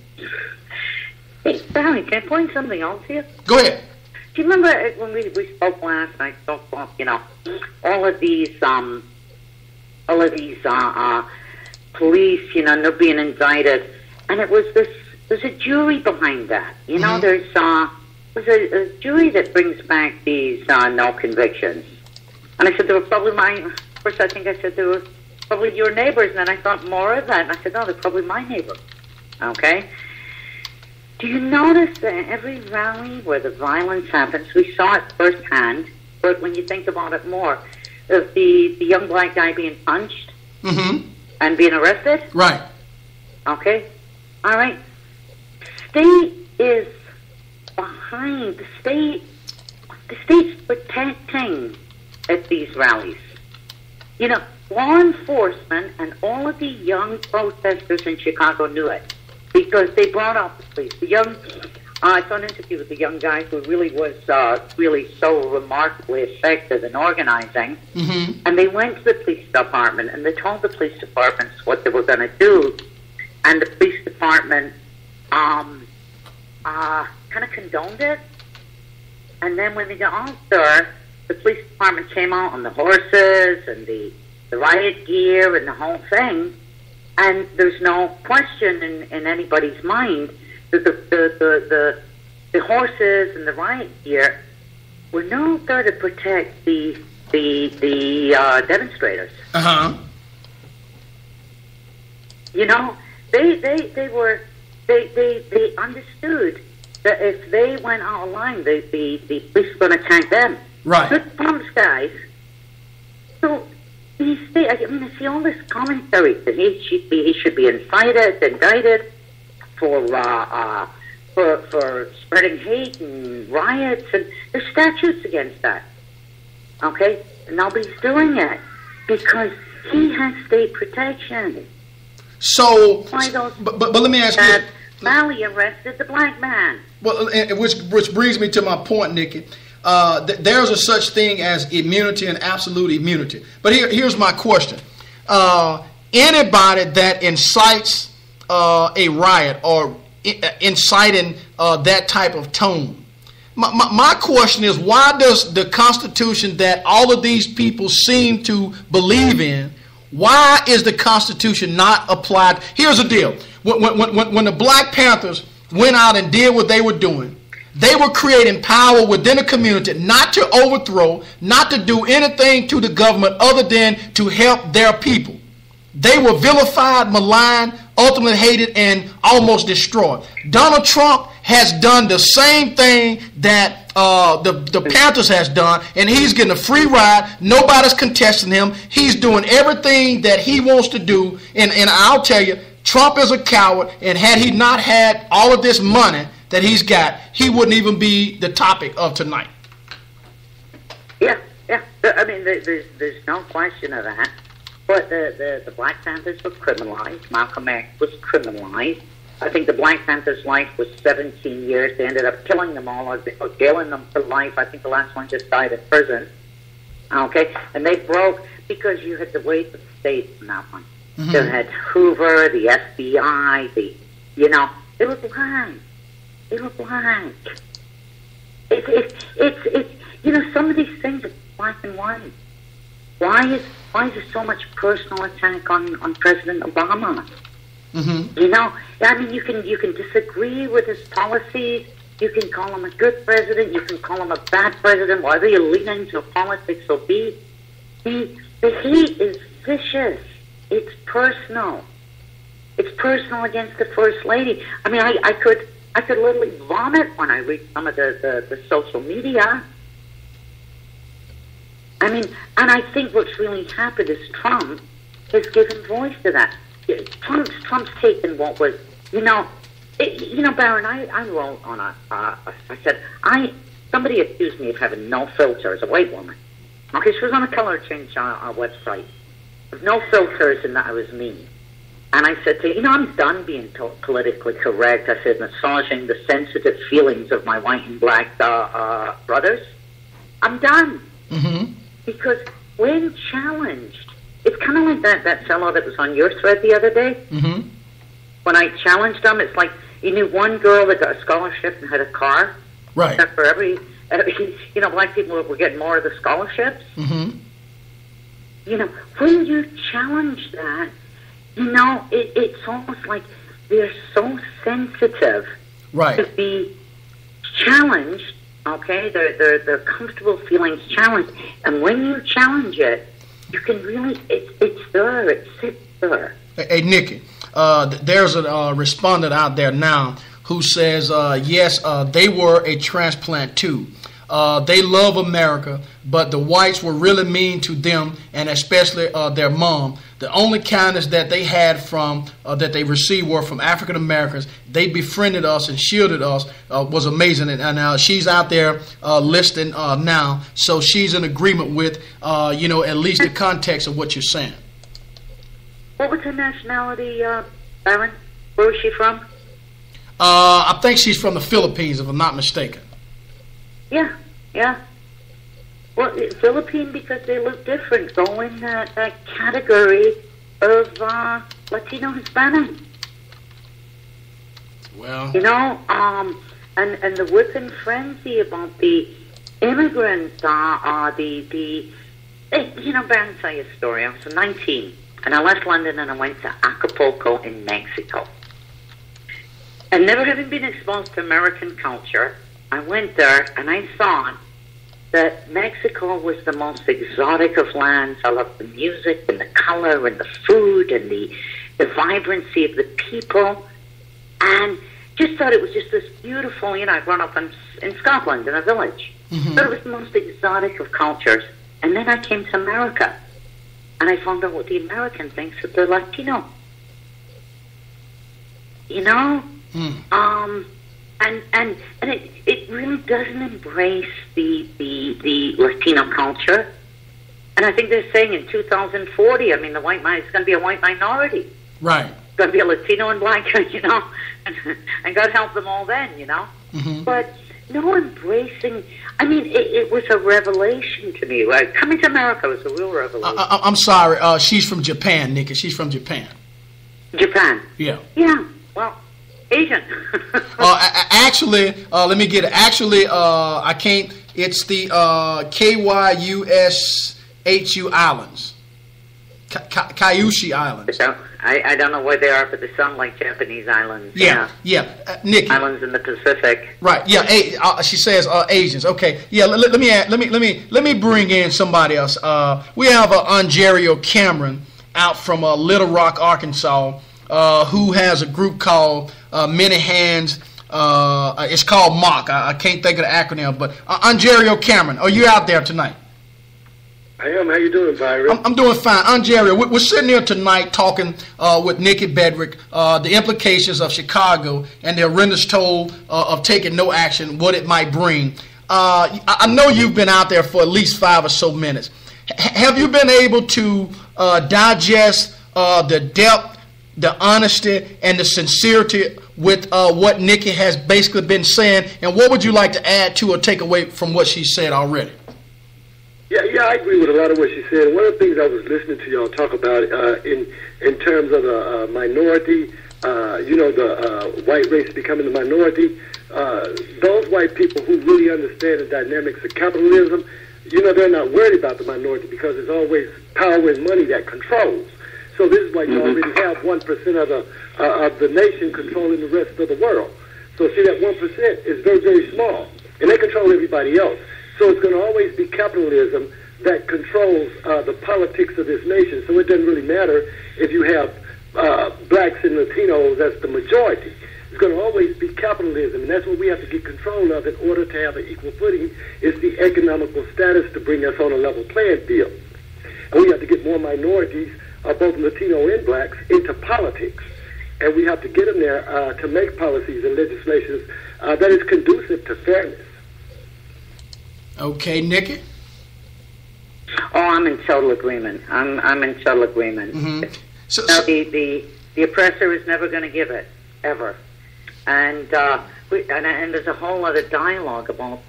Hey, Barry, can I point something out to you? Go ahead. Do you remember when we spoke last night? Spoke about, all of these police, and they're being indicted, and it was there's a jury behind that. There's a jury that brings back these no convictions. And I said, they were probably mine. First, I think I said they were probably your neighbors, and then I thought more of that, and I said, no, they're probably my neighbors. Okay? Do you notice that every rally where the violence happens, we saw it firsthand, but when you think about it more, of the young black guy being punched and being arrested? Right. Okay? All right. State is behind. The state's protecting at these rallies. Law enforcement and all of the young protesters in Chicago knew it because they brought out the police. I saw an interview with the young guy who really was really so remarkably effective in organizing. And they went to the police department and they told the police departments what they were going to do, and the police department kind of condoned it. And then when they got out there, the police department came out on the horses and the riot gear and the whole thing, and there's no question in anybody's mind that the horses and the riot gear were not there to protect the demonstrators. They understood that if they went out of line, the police were going to attack them. Right. Good bumps, guys. So I see all this commentary that he should be indicted for spreading hate and riots, and there's statutes against that. Okay, and nobody's doing it because he has state protection. So, why those? But let me ask you. Valley arrested the black man. Well, which brings me to my point, Nikki. There's a such thing as immunity and absolute immunity. But here's my question. Anybody that incites a riot or inciting that type of tone, my question is, why does the Constitution that all of these people seem to believe in, why is the Constitution not applied? Here's the deal. When the Black Panthers went out and did what they were doing, they were creating power within the community, not to overthrow, not to do anything to the government other than to help their people. They were vilified, maligned, ultimately hated, and almost destroyed. Donald Trump has done the same thing that the Panthers has done, and he's getting a free ride. Nobody's contesting him. He's doing everything that he wants to do, and I'll tell you, Trump is a coward, and had he not had all of this money that he's got, he wouldn't even be the topic of tonight. Yeah. I mean, there's no question of that. But the Black Panthers were criminalized. Malcolm X was criminalized. I think the Black Panthers' life was 17 years. They ended up killing them all or jailing them for life. I think the last one just died in prison. Okay? And they broke because you had to wait for the state on that one. Mm-hmm. You had Hoover, the FBI, they were blind. They were blind. It's some of these things are black and white. Why is there so much personal attack on President Obama? Mm-hmm. I mean, you can disagree with his policies. You can call him a good president. You can call him a bad president. Whether you lean into politics or be, the hate is vicious. It's personal. It's personal against the First Lady. I mean, I could literally vomit when I read some of the social media. I mean, and I think what's really happened is Trump has given voice to that. Trump's taken what was, Baron, I wrote on I said, somebody accused me of having no filter as a white woman. Okay, she was on a color change website. With no filters and that I was mean. And I said to her, I'm done being politically correct. I said, massaging the sensitive feelings of my white and black brothers. I'm done. Mm-hmm. Because when challenged, it's kind of like that fellow that was on your thread the other day. Mm-hmm. When I challenged him, it's like You knew one girl that got a scholarship and had a car. Right. Except for every black people were getting more of the scholarships. Mm-hmm. When you challenge that, it's almost like they're so sensitive to be challenged. Okay, their comfortable feelings challenged, and when you challenge it, you can really it's there, it sits there. Hey, Nikki, there's a respondent out there now who says yes, they were a transplant too. They love America, but the whites were really mean to them, and especially their mom. The only kindness that they had from that they received were from African Americans. They befriended us and shielded us. Was amazing, and she's out there listening now, so she's in agreement with at least the context of what you're saying. What was her nationality, Byron? Where was she from? I think she's from the Philippines, if I'm not mistaken. Yeah. Well, Philippine, because they look different, go in that category of Latino Hispanic. Well, and the whipping frenzy about the immigrants, Baron, tell you a story. I was 19, and I left London and I went to Acapulco in Mexico. And never having been exposed to American culture, I went there and I saw that Mexico was the most exotic of lands. I loved the music and the color and the food and the vibrancy of the people, and just thought it was just this beautiful, I'd grown up in Scotland in a village. Mm-hmm. But it was the most exotic of cultures. And then I came to America, and I found out what the American thinks of the Latino. And it really doesn't embrace the Latino culture. And I think they're saying in 2040, the it's going to be a white minority. Right. It's going to be a Latino and black, and God help them all then, Mm-hmm. But no embracing. It was a revelation to me. Right? Coming to America was a real revelation. I'm sorry. She's from Japan, Nikki. She's from Japan. Japan. Yeah. Yeah. Well, Asian. Actually, let me get it. Actually, I can't. It's the Kyushu Islands. Kyushu Islands. I don't know where they are, but they sound like Japanese islands. Yeah. Nikki. Islands in the Pacific. Right. Yeah. She says Asians. Okay. Yeah. Let me bring in somebody else. We have Ontario Cameron out from Little Rock, Arkansas, who has a group called Many Hands. It's called MOC. I can't think of the acronym, but Ontario Cameron, are you out there tonight? I am. How you doing, Byron? I'm doing fine. Ontario, we're sitting here tonight talking with Nikki Bedrick, the implications of Chicago and the horrendous toll of taking no action, what it might bring. I know you've been out there for at least 5 or so minutes. Have you been able to digest the depth, the honesty, and the sincerity with what Nikki has basically been saying? And what would you like to add to or take away from what she said already? Yeah, I agree with a lot of what she said. One of the things I was listening to y'all talk about in terms of the minority, the white race becoming the minority, those white people who really understand the dynamics of capitalism, they're not worried about the minority because there's always power and money that controls. So this is why you already have 1% of the nation controlling the rest of the world. So see, that 1% is very, very small, and they control everybody else. So it's going to always be capitalism that controls the politics of this nation. So it doesn't really matter if you have blacks and Latinos as the majority. It's going to always be capitalism, and that's what we have to get control of in order to have an equal footing, is the economical status to bring us on a level playing field. And we have to get more minorities, both Latino and blacks, into politics. And we have to get them there to make policies and legislations that is conducive to fairness. Okay, Nikki? Oh, I'm in total agreement. I'm in total agreement. Mm-hmm. So, the oppressor is never going to give it, ever. And there's a whole other dialogue about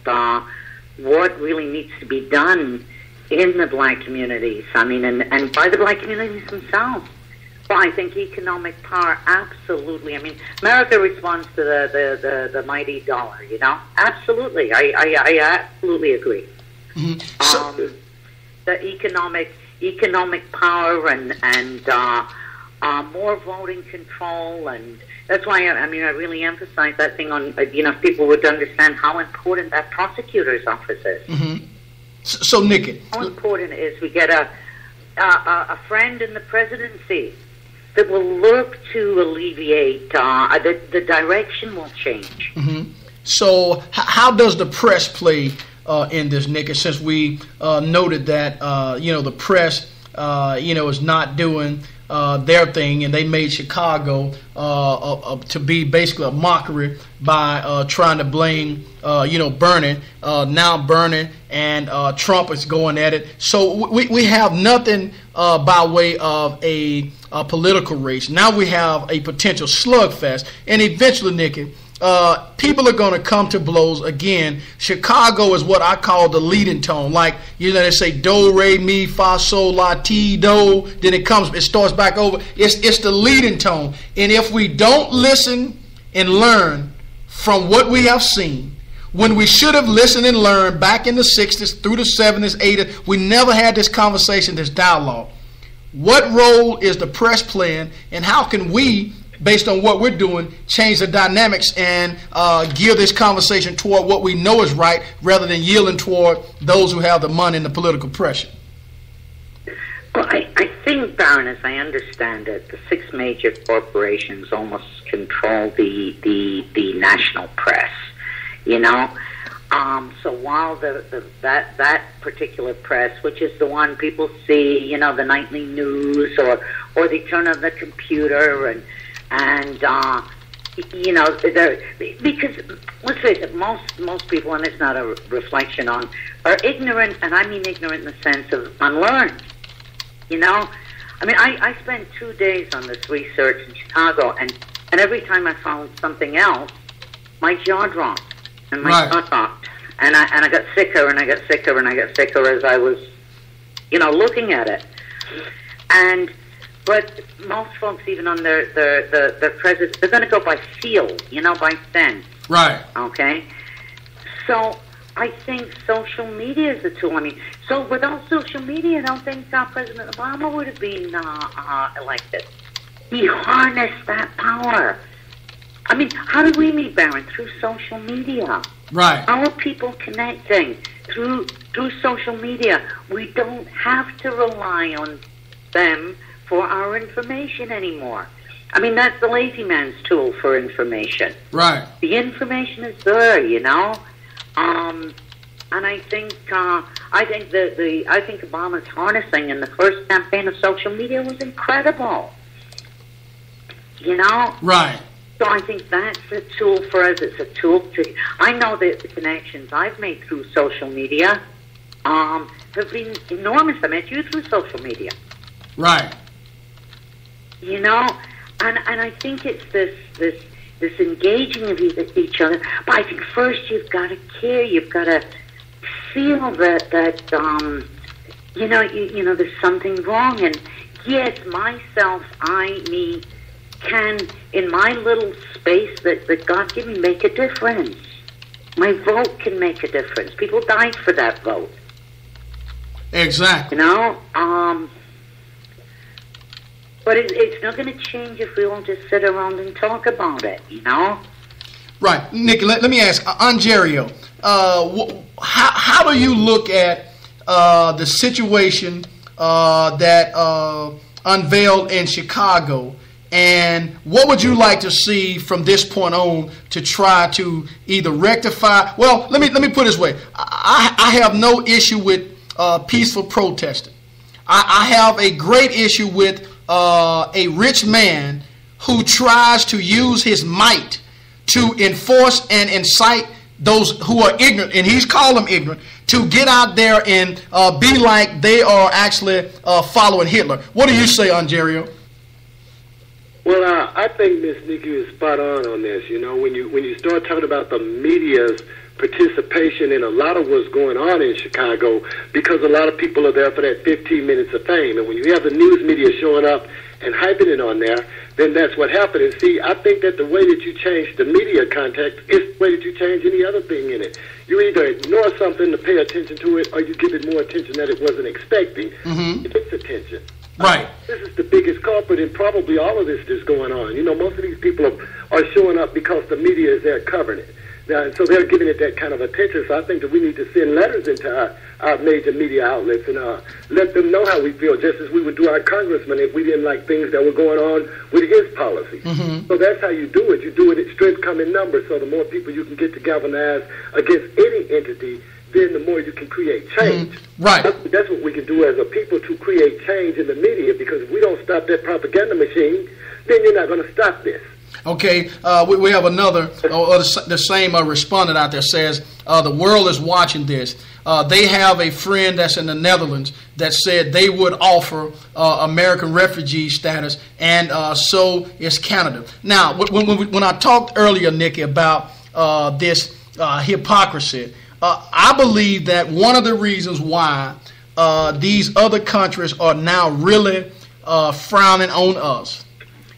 what really needs to be done in the black communities. And by the black communities themselves. Well, I think economic power, absolutely. I mean, America responds to the mighty dollar, you know? Absolutely. I absolutely agree. Mm-hmm. The economic power and more voting control, and that's why I really emphasize that thing on, if people would understand how important that prosecutor's office is. Mm-hmm. So, Nikki, how important it is we get a friend in the presidency that will look to alleviate, the direction will change. Mm-hmm. So how does the press play in this, Nikki, since we noted that, the press, is not doing their thing, and they made Chicago to be basically a mockery by trying to blame, Bernie, now Bernie, and Trump is going at it. So we have nothing by way of a political race. Now we have a potential slugfest, and eventually, Nikki, people are going to come to blows again. Chicago is what I call the leading tone. Like, they say do, re, mi, fa, sol, la, ti, do. Then it starts back over. It's the leading tone. And if we don't listen and learn from what we have seen, when we should have listened and learned back in the 60s through the 70s, 80s, we never had this conversation, this dialogue. What role is the press playing, and how can we, based on what we're doing, change the dynamics and gear this conversation toward what we know is right, rather than yielding toward those who have the money and the political pressure? Well, I think, Baron, as I understand it, the 6 major corporations almost control the national press. So while that particular press, which is the one people see, the nightly news, or they turn on the computer and because let's face it, most people, and it's not a reflection on, are ignorant, and I mean ignorant in the sense of unlearned. I spent 2 days on this research in Chicago, and every time I found something else, my jaw dropped and my jaw dropped, and I got sicker and I got sicker and I got sicker as I was, looking at it, But most folks, even on their presidents, they're going to go by feel, by sense. Right. Okay? So I think social media is a tool. So without social media, I don't think President Obama would have been elected. He harnessed that power. How did we meet, Baron? Through social media. Right. How are people connecting? Through social media. We don't have to rely on them for our information anymore. That's the lazy man's tool for information. Right. The information is there, and I think Obama's harnessing in the first campaign of social media was incredible. Right. So I think that's a tool for us. It's a tool to. I know that the connections I've made through social media have been enormous. I met you through social media. Right. And I think it's this engaging of each other. But I think first you've got to care. You've got to feel that there's something wrong. And yes, myself, me, can in my little space that God gave me make a difference. My vote can make a difference. People died for that vote. Exactly. But it's not going to change if we all just sit around and talk about it, Right. Nikki, let me ask, Angerio, how do you look at the situation that unveiled in Chicago, and what would you like to see from this point on to try to either rectify? Well, let me put it this way. I have no issue with peaceful protesting. I have a great issue with a rich man who tries to use his might to enforce and incite those who are ignorant, and he's called them ignorant, to get out there and be like they are actually following Hitler. What do you say, Angerio? Well, I think Miss Nikki is spot on this. When you start talking about the media's participation in a lot of what's going on in Chicago, because a lot of people are there for that 15 minutes of fame. And when you have the news media showing up and hyping it on there, then that's what happened. And see, I think that the way that you change the media context is the way that you change any other thing in it. You either ignore something to pay attention to it, or you give it more attention that it wasn't expecting. It gets attention. Right. This is the biggest culprit in probably all of this that's going on. You know, most of these people are showing up because the media is there covering it. Now, and so they're giving it that kind of attention. So I think that we need to send letters into our major media outlets and let them know how we feel, just as we would do our congressman if we didn't like things that were going on with his policy. So that's how you do it. You do it at strength come in numbers. So the more people you can get to galvanize against any entity, then the more you can create change. Right. That's what we can do as a people, to create change in the media, because if we don't stop that propaganda machine, then you're not going to stop this. Okay, we have another, the same respondent out there says, the world is watching this. They have a friend that's in the Netherlands that said they would offer American refugee status, and so is Canada. Now, when I talked earlier, Nikki, about this hypocrisy, I believe that one of the reasons why these other countries are now really frowning on us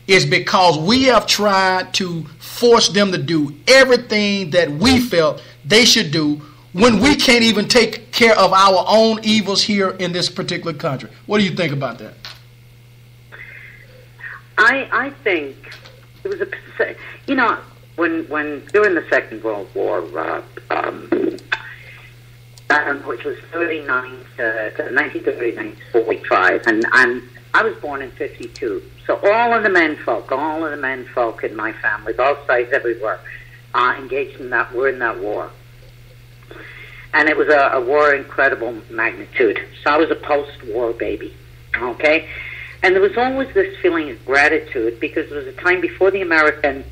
is because we have tried to force them to do everything that we felt they should do when we can't even take care of our own evils here in this particular country. What do you think about that? I think it was when during the Second World War, which was 1939 to 45, and I was born in 52. So all of the men folk in my family, both sides, everywhere, engaged in that. Were in that war, and it was a war of incredible magnitude. So I was a post-war baby, okay. And there was always this feeling of gratitude, because there was a time before the Americans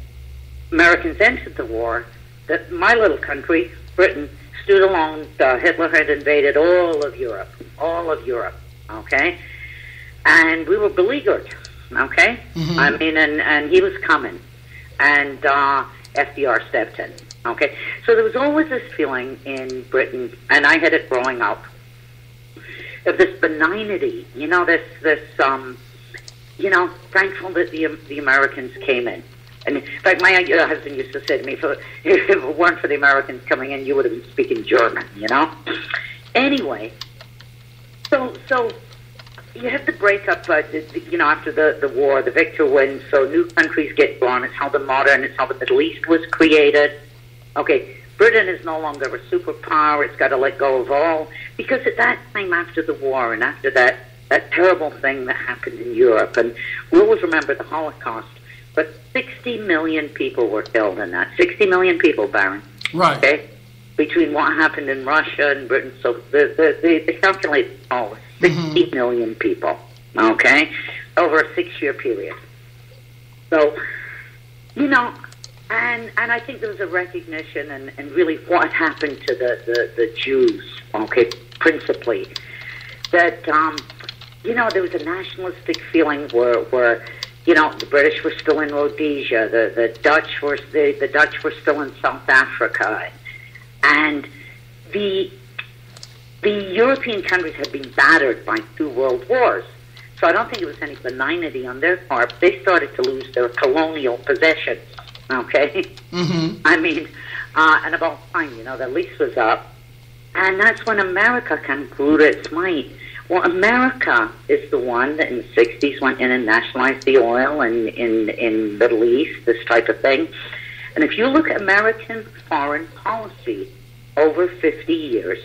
entered the war that my little country, Britain, stood alone. Hitler had invaded all of Europe, okay, and we were beleaguered. Okay? I mean, and he was coming, and FDR stepped in. Okay? So there was always this feeling in Britain, and I had it growing up, of this benignity, thankful that the Americans came in. And in fact, my husband used to say to me, if it weren't for the Americans coming in, you would have been speaking German, Anyway, so you have to break up, after the war, the victor wins, so new countries get born. It's how the Middle East was created. Okay, Britain is no longer a superpower. It's got to let go of all. Because at that time, after the war, and after that terrible thing that happened in Europe, and we always remember the Holocaust, but 60 million people were killed in that. 60 million people, Baron. Right. Okay? Between what happened in Russia and Britain. So they calculate 60 million people, okay, over a 6-year period. So, and I think there was a recognition and really what happened to the Jews, okay, principally, that, there was a nationalistic feeling where the British were still in Rhodesia, the Dutch were still in South Africa, and the European countries had been battered by 2 world wars. So I don't think it was any benignity on their part. They started to lose their colonial possessions, okay? I mean, and about time, the lease was up. And that's when America kind of grew to its might. Well, America is the one that in the 60s went in and nationalized the oil in Middle East, this type of thing. And if you look at American foreign policy over 50 years,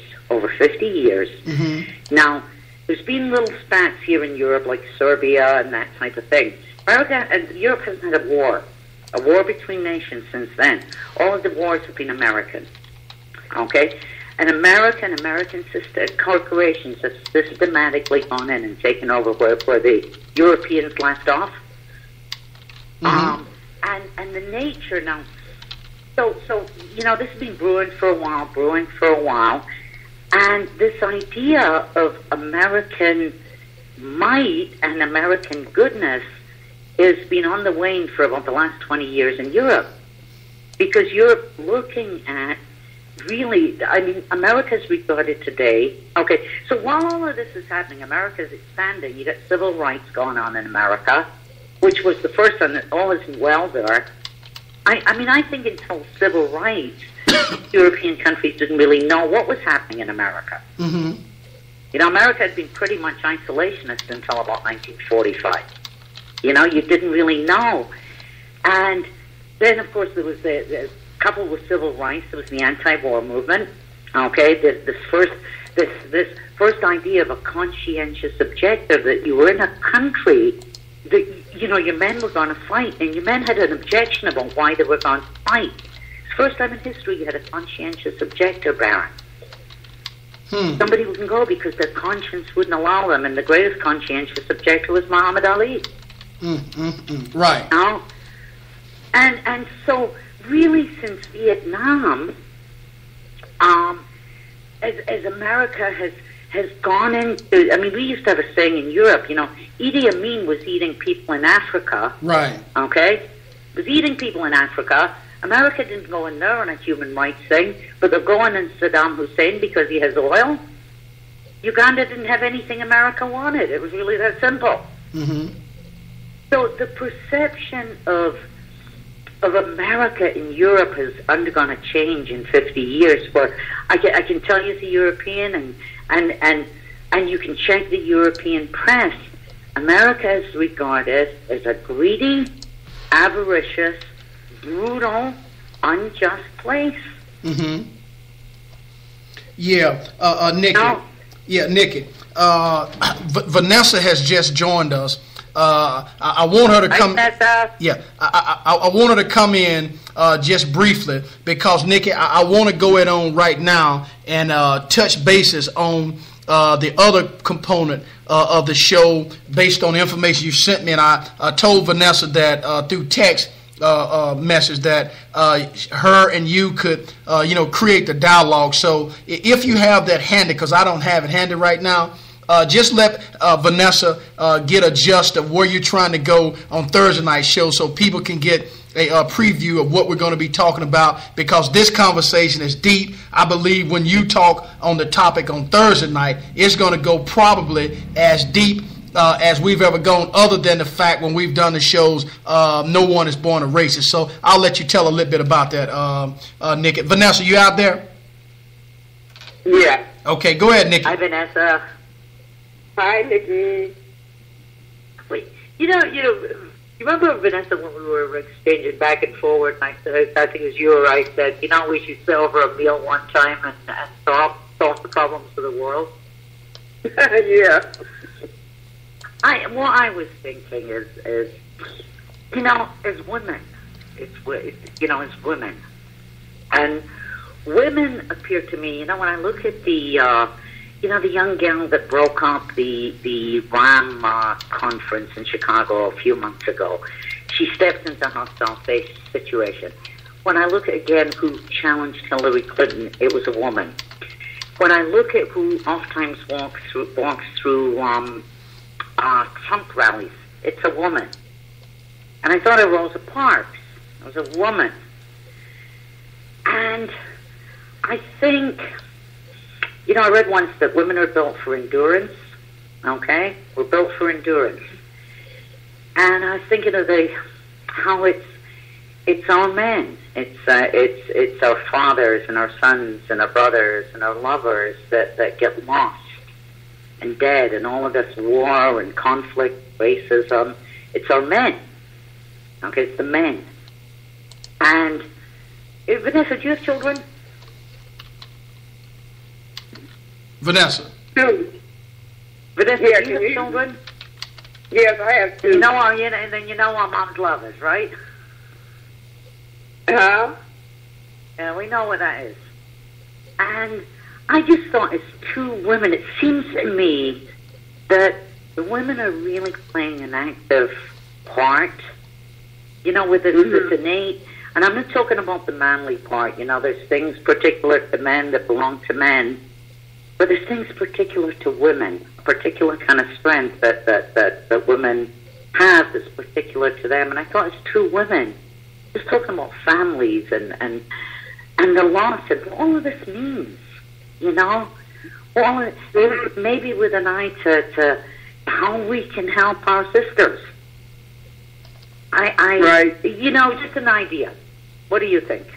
now, there's been little spats here in Europe, like Serbia and that type of thing. America and Europe hasn't had a war between nations since then. All of the wars have been American, okay? And American sister corporations have systematically gone in and taken over where the Europeans left off. And the nature now. So this has been brewing for a while. And this idea of American might and American goodness has been on the wane for about the last 20 years in Europe. Because you're looking at really, I mean, America's regarded today. Okay, so while all of this is happening, America's expanding. You got civil rights going on in America, which was the first one that all is well there. I mean, I think until civil rights, European countries didn't really know what was happening in America. Mm-hmm. You know, America had been pretty much isolationist until about 1945. You know, you didn't really know. And then, of course, there was the coupled with civil rights, there was the anti-war movement. Okay, this first idea of a conscientious objector, that you were in a country that, you know, your men were going to fight, and your men had an objection about why they were going to fight. It's the first time in history you had a conscientious objector, Baron. Somebody wouldn't go because their conscience wouldn't allow them, and the greatest conscientious objector was Muhammad Ali. Right. You know? And so, really, since Vietnam, as America has gone into, I mean, we used to have a saying in Europe, you know, Idi Amin was eating people in Africa. Right. Okay? Was eating people in Africa. America didn't go in there on a human rights thing, but they're going in Saddam Hussein because he has oil. Uganda didn't have anything America wanted. It was really that simple. Mm-hmm. So the perception of America in Europe has undergone a change in 50 years. Where I can tell you as a European, and you can check the European press, America is regarded as a greedy, avaricious, brutal, unjust place. Mm-hmm. Yeah, Nikki. No. Yeah, Nikki. Vanessa has just joined us. I want her to come. Yeah, I want her to come in just briefly because Nikki, I want to go ahead on right now and touch bases on the other component of the show based on the information you sent me, and I told Vanessa that through text message that her and you could create the dialogue. So if you have that handy, because I don't have it handy right now. Just let Vanessa get a gist of where you're trying to go on Thursday night show so people can get a preview of what we're going to be talking about, because this conversation is deep. I believe when you talk on the topic on Thursday night, it's going to go probably as deep as we've ever gone, other than the fact when we've done the shows, no one is born a racist. So I'll let you tell a little bit about that, Nick. Vanessa, you out there? Yeah. Okay, go ahead, Nikki. Hi, Vanessa. Hi, Nikki. Wait, you remember, Vanessa, when we were exchanging back and forward, and I think it was you or I said, we should sit over a meal one time and solve the problems of the world? Yeah. What I was thinking is as women, as women, and women appear to me, when I look at the young gal that broke up the RAM conference in Chicago a few months ago, she steps into a hostile situation. When I look at, again, who challenged Hillary Clinton, it was a woman. When I look at who oftentimes walks through Trump rallies, it's a woman. And I thought of Rosa Parks. It was a woman. And I think... I read once that women are built for endurance. Okay, we're built for endurance. And I was thinking of how it's our men, it's our fathers and our sons and our brothers and our lovers that get lost and dead, and all of this war and conflict, racism. It's our men. Okay, it's the men. And Vanessa, do you have children? Vanessa. Two. Vanessa, Yeah, do you have children? Yes, I have two. Our mom's lovers, right? Huh? Yeah, we know what that is. And I just thought, as two women, it seems to me that the women are really playing an active part, with this innate, and I'm not talking about the manly part, there's things particular to men that belong to men, but there's things particular to women, a particular kind of strength that women have that's particular to them. And I thought, as two women, just talking about families and and the loss and what all of this means, maybe with an eye to how we can help our sisters. Right. Just an idea. What do you think?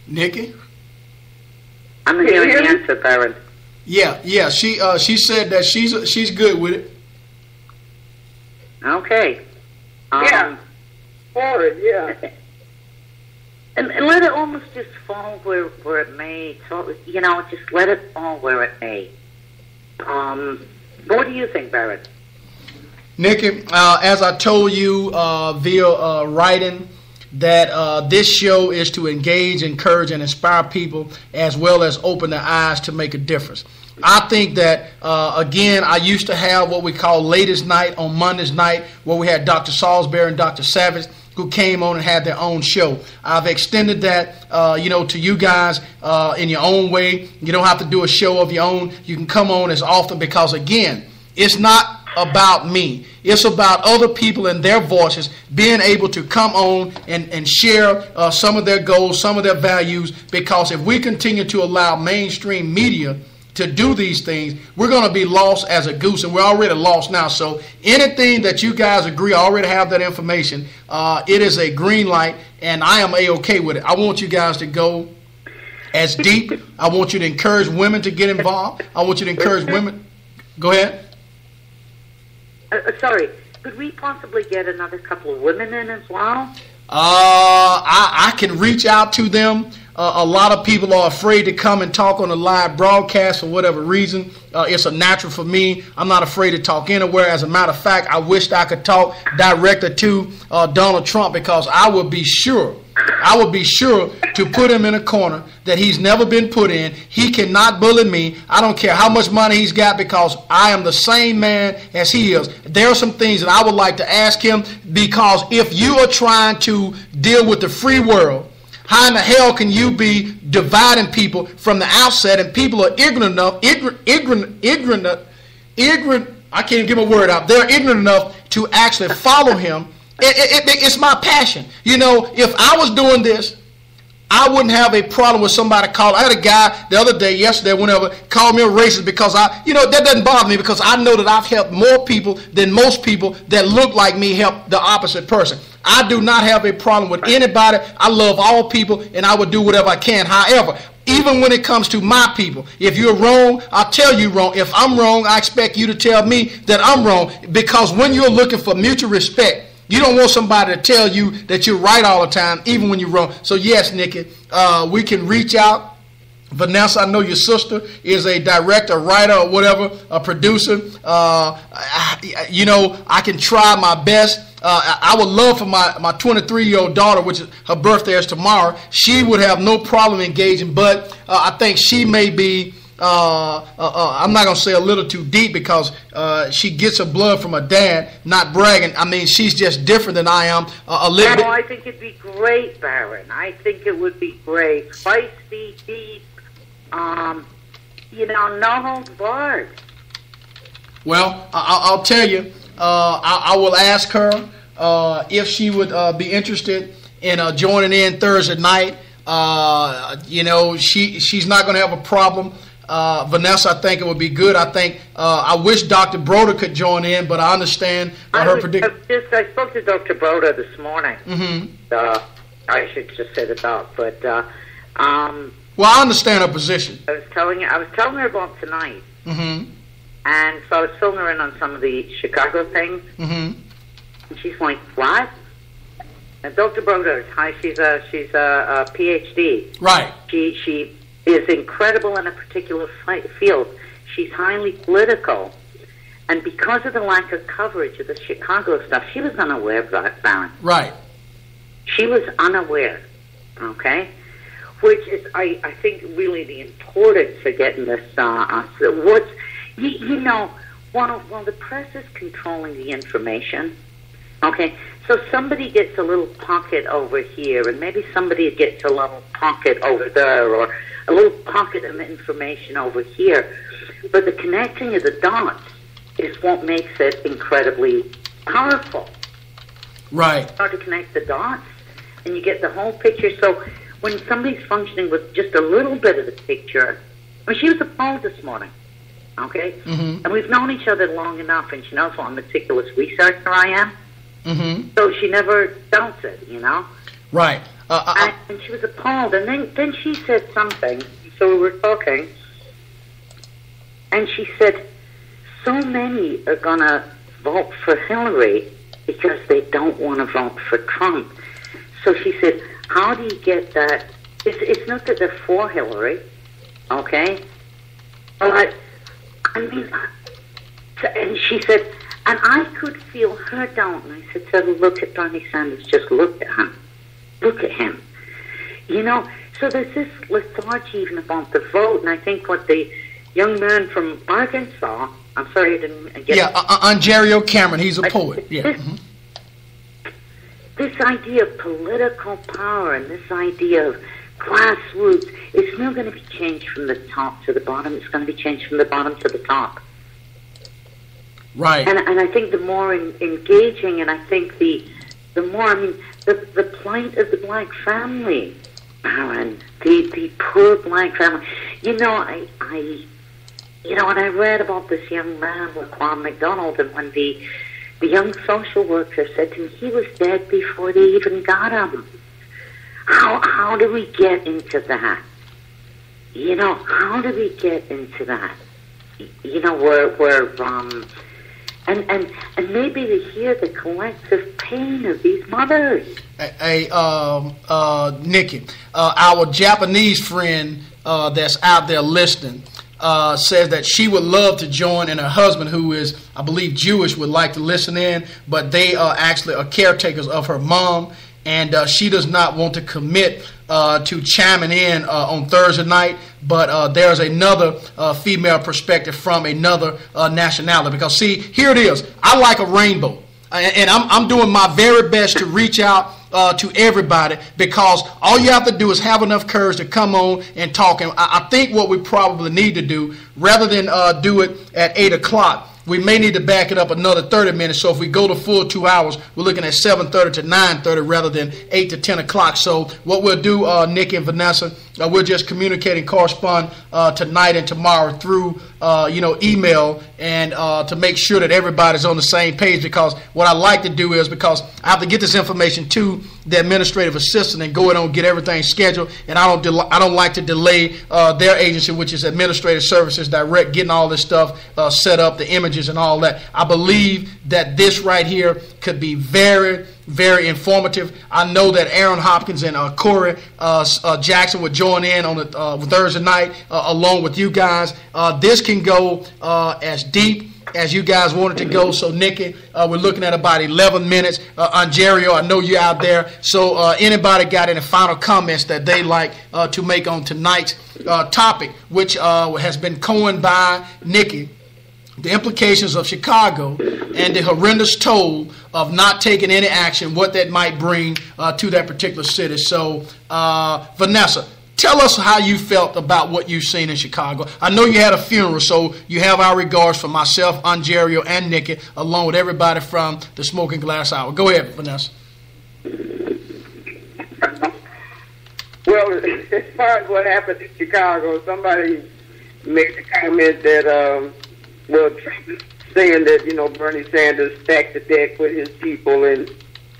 Nikki? I'm hearing the answer, Baron. Yeah. She said that she's good with it. Okay. Yeah. Forward, yeah. And let it almost just fall where it may. So, just let it fall where it may. What do you think, Baron? Nikki, as I told you via writing, that this show is to engage, encourage, and inspire people, as well as open their eyes to make a difference. I think that, again, I used to have what we call Ladies' Night on Mondays night, where we had Dr. Salisbury and Dr. Savage, who came on and had their own show. I've extended that, to you guys in your own way. You don't have to do a show of your own. You can come on as often because, again, it's not about me. It's about other people and their voices being able to come on and share some of their goals, some of their values, because if we continue to allow mainstream media to do these things, we're going to be lost as a goose, and we're already lost now. So anything that you guys agree, I already have that information. It is a green light, and I am A-OK with it. I want you guys to go as deep. I want you to encourage women to get involved. I want you to encourage women. Go ahead. Sorry, could we possibly get another couple of women in as well? I can reach out to them. A lot of people are afraid to come and talk on a live broadcast for whatever reason. It's a natural for me. I'm not afraid to talk anywhere. As a matter of fact, I wished I could talk directly to Donald Trump, because I would be sure to put him in a corner that he's never been put in. He cannot bully me. I don't care how much money he's got, because I am the same man as he is. There are some things that I would like to ask him, because if you are trying to deal with the free world, how in the hell can you be dividing people from the outset, and people are ignorant enough, I can't even get my word out. They're ignorant enough to actually follow him. It's my passion. If I was doing this, I wouldn't have a problem with somebody calling. I had a guy the other day, yesterday, whenever, called me a racist because that doesn't bother me, because I know that I've helped more people than most people that look like me help the opposite person. I do not have a problem with anybody. I love all people, and I would do whatever I can. However, even when it comes to my people, if you're wrong, I'll tell you wrong. If I'm wrong, I expect you to tell me that I'm wrong, because when you're looking for mutual respect, you don't want somebody to tell you that you're right all the time, even when you're wrong. So yes, Nikki, we can reach out. Vanessa, I know your sister is a director, writer, or whatever, a producer. I can try my best. I would love for my 23-year-old daughter, which is her birthday is tomorrow. She would have no problem engaging, but I think she may be. I'm not going to say a little too deep, because she gets her blood from her dad, not bragging. I mean, she's just different than I am a little bit. I think it'd be great, Baron. I think it would be great. Feisty, deep, no holds barred. Well, I'll tell you, I will ask her if she would be interested in joining in Thursday night. She's not going to have a problem. Vanessa, I think it would be good. I think I wish Dr. Broder could join in, but I understand her prediction. I spoke to Dr. Broder this morning. Mm-hmm. I should just say the doc, but well, I understand her position. I was telling her about tonight, mm-hmm. and so I was filling her in on some of the Chicago things, mm-hmm. and she's like, "What?" And Dr. Broder, she's a PhD. Right. She is incredible in a particular field. She's highly political. And because of the lack of coverage of the Chicago stuff, she was unaware of that, Baron. Right. She was unaware, okay? Which is, I think, really the importance of getting this. While the press is controlling the information, okay, so somebody gets a little pocket over here, and maybe somebody gets a little pocket over there, or a little pocket of information over here. But the connecting of the dots is what makes it incredibly powerful. Right. You start to connect the dots, and you get the whole picture. So when somebody's functioning with just a little bit of the picture, I mean, she was appalled this morning, okay? Mm-hmm. And we've known each other long enough, and she knows what a meticulous researcher I am. Mm-hmm. So she never doubts it, you know? Right. And she was appalled. And then she said something. So we were talking, and she said, so many are going to vote for Hillary because they don't want to vote for Trump. So she said, how do you get that? It's not that they're for Hillary, okay? But, I mean, and she said, and I could feel her down. And I said, so look at Bernie Sanders, just look at him. Look at him. You know, so there's this lethargy even about the vote. And I think what the young man from Arkansas, I'm sorry I didn't get Ontario Cameron, he's a poet. Yeah. This idea of political power and this idea of grassroots, it's not going to be changed from the top to the bottom. It's going to be changed from the bottom to the top. Right. And I think the more engaging, and I think the more, I mean, the plight of the black family, Aaron, the poor black family. You know, when I read about this young man, Laquan McDonald, and when the young social worker said to me, he was dead before they even got him. How do we get into that? You know, how do we get into that? You know, where and maybe to hear the collective pain of these mothers. Nikki, our Japanese friend that's out there listening says that she would love to join, and her husband, who is, I believe, Jewish, would like to listen in, but they are actually caretakers of her mom, and she does not want to commit to chiming in on Thursday night, but there's another female perspective from another nationality. Because, see, here it is. I like a rainbow, and I'm doing my very best to reach out to everybody, because all you have to do is have enough courage to come on and talk. And I think what we probably need to do, rather than do it at 8 o'clock, we may need to back it up another 30 minutes. So if we go to full 2 hours, we're looking at 7:30 to 9:30 rather than 8 to 10 o'clock. So what we'll do, Nikki and Vanessa, we'll just communicate and correspond tonight and tomorrow through email, and to make sure that everybody's on the same page. Because what I like to do is, because I have to get this information to the administrative assistant and go in and get everything scheduled, and I don't like to delay their agency, which is Administrative Services Direct, getting all this stuff set up, the images and all that. I believe that this right here could be very, very informative. I know that Aaron Hopkins and Corey Jackson would join in on Thursday night along with you guys. This can go as deep as you guys want it to go. So, Nikki, we're looking at about 11 minutes. Ontario, I know you're out there. So anybody got any final comments that they like to make on tonight's topic, which has been coined by Nikki, the implications of Chicago and the horrendous toll of not taking any action, what that might bring to that particular city. So, Vanessa, tell us how you felt about what you've seen in Chicago. I know you had a funeral, so you have our regards for myself, Ontario, and Nikki, along with everybody from the Smoking Glass Hour. Go ahead, Vanessa. Well, as far as what happened in Chicago, somebody made the comment that, Trump is saying that, Bernie Sanders stacked the deck with his people, and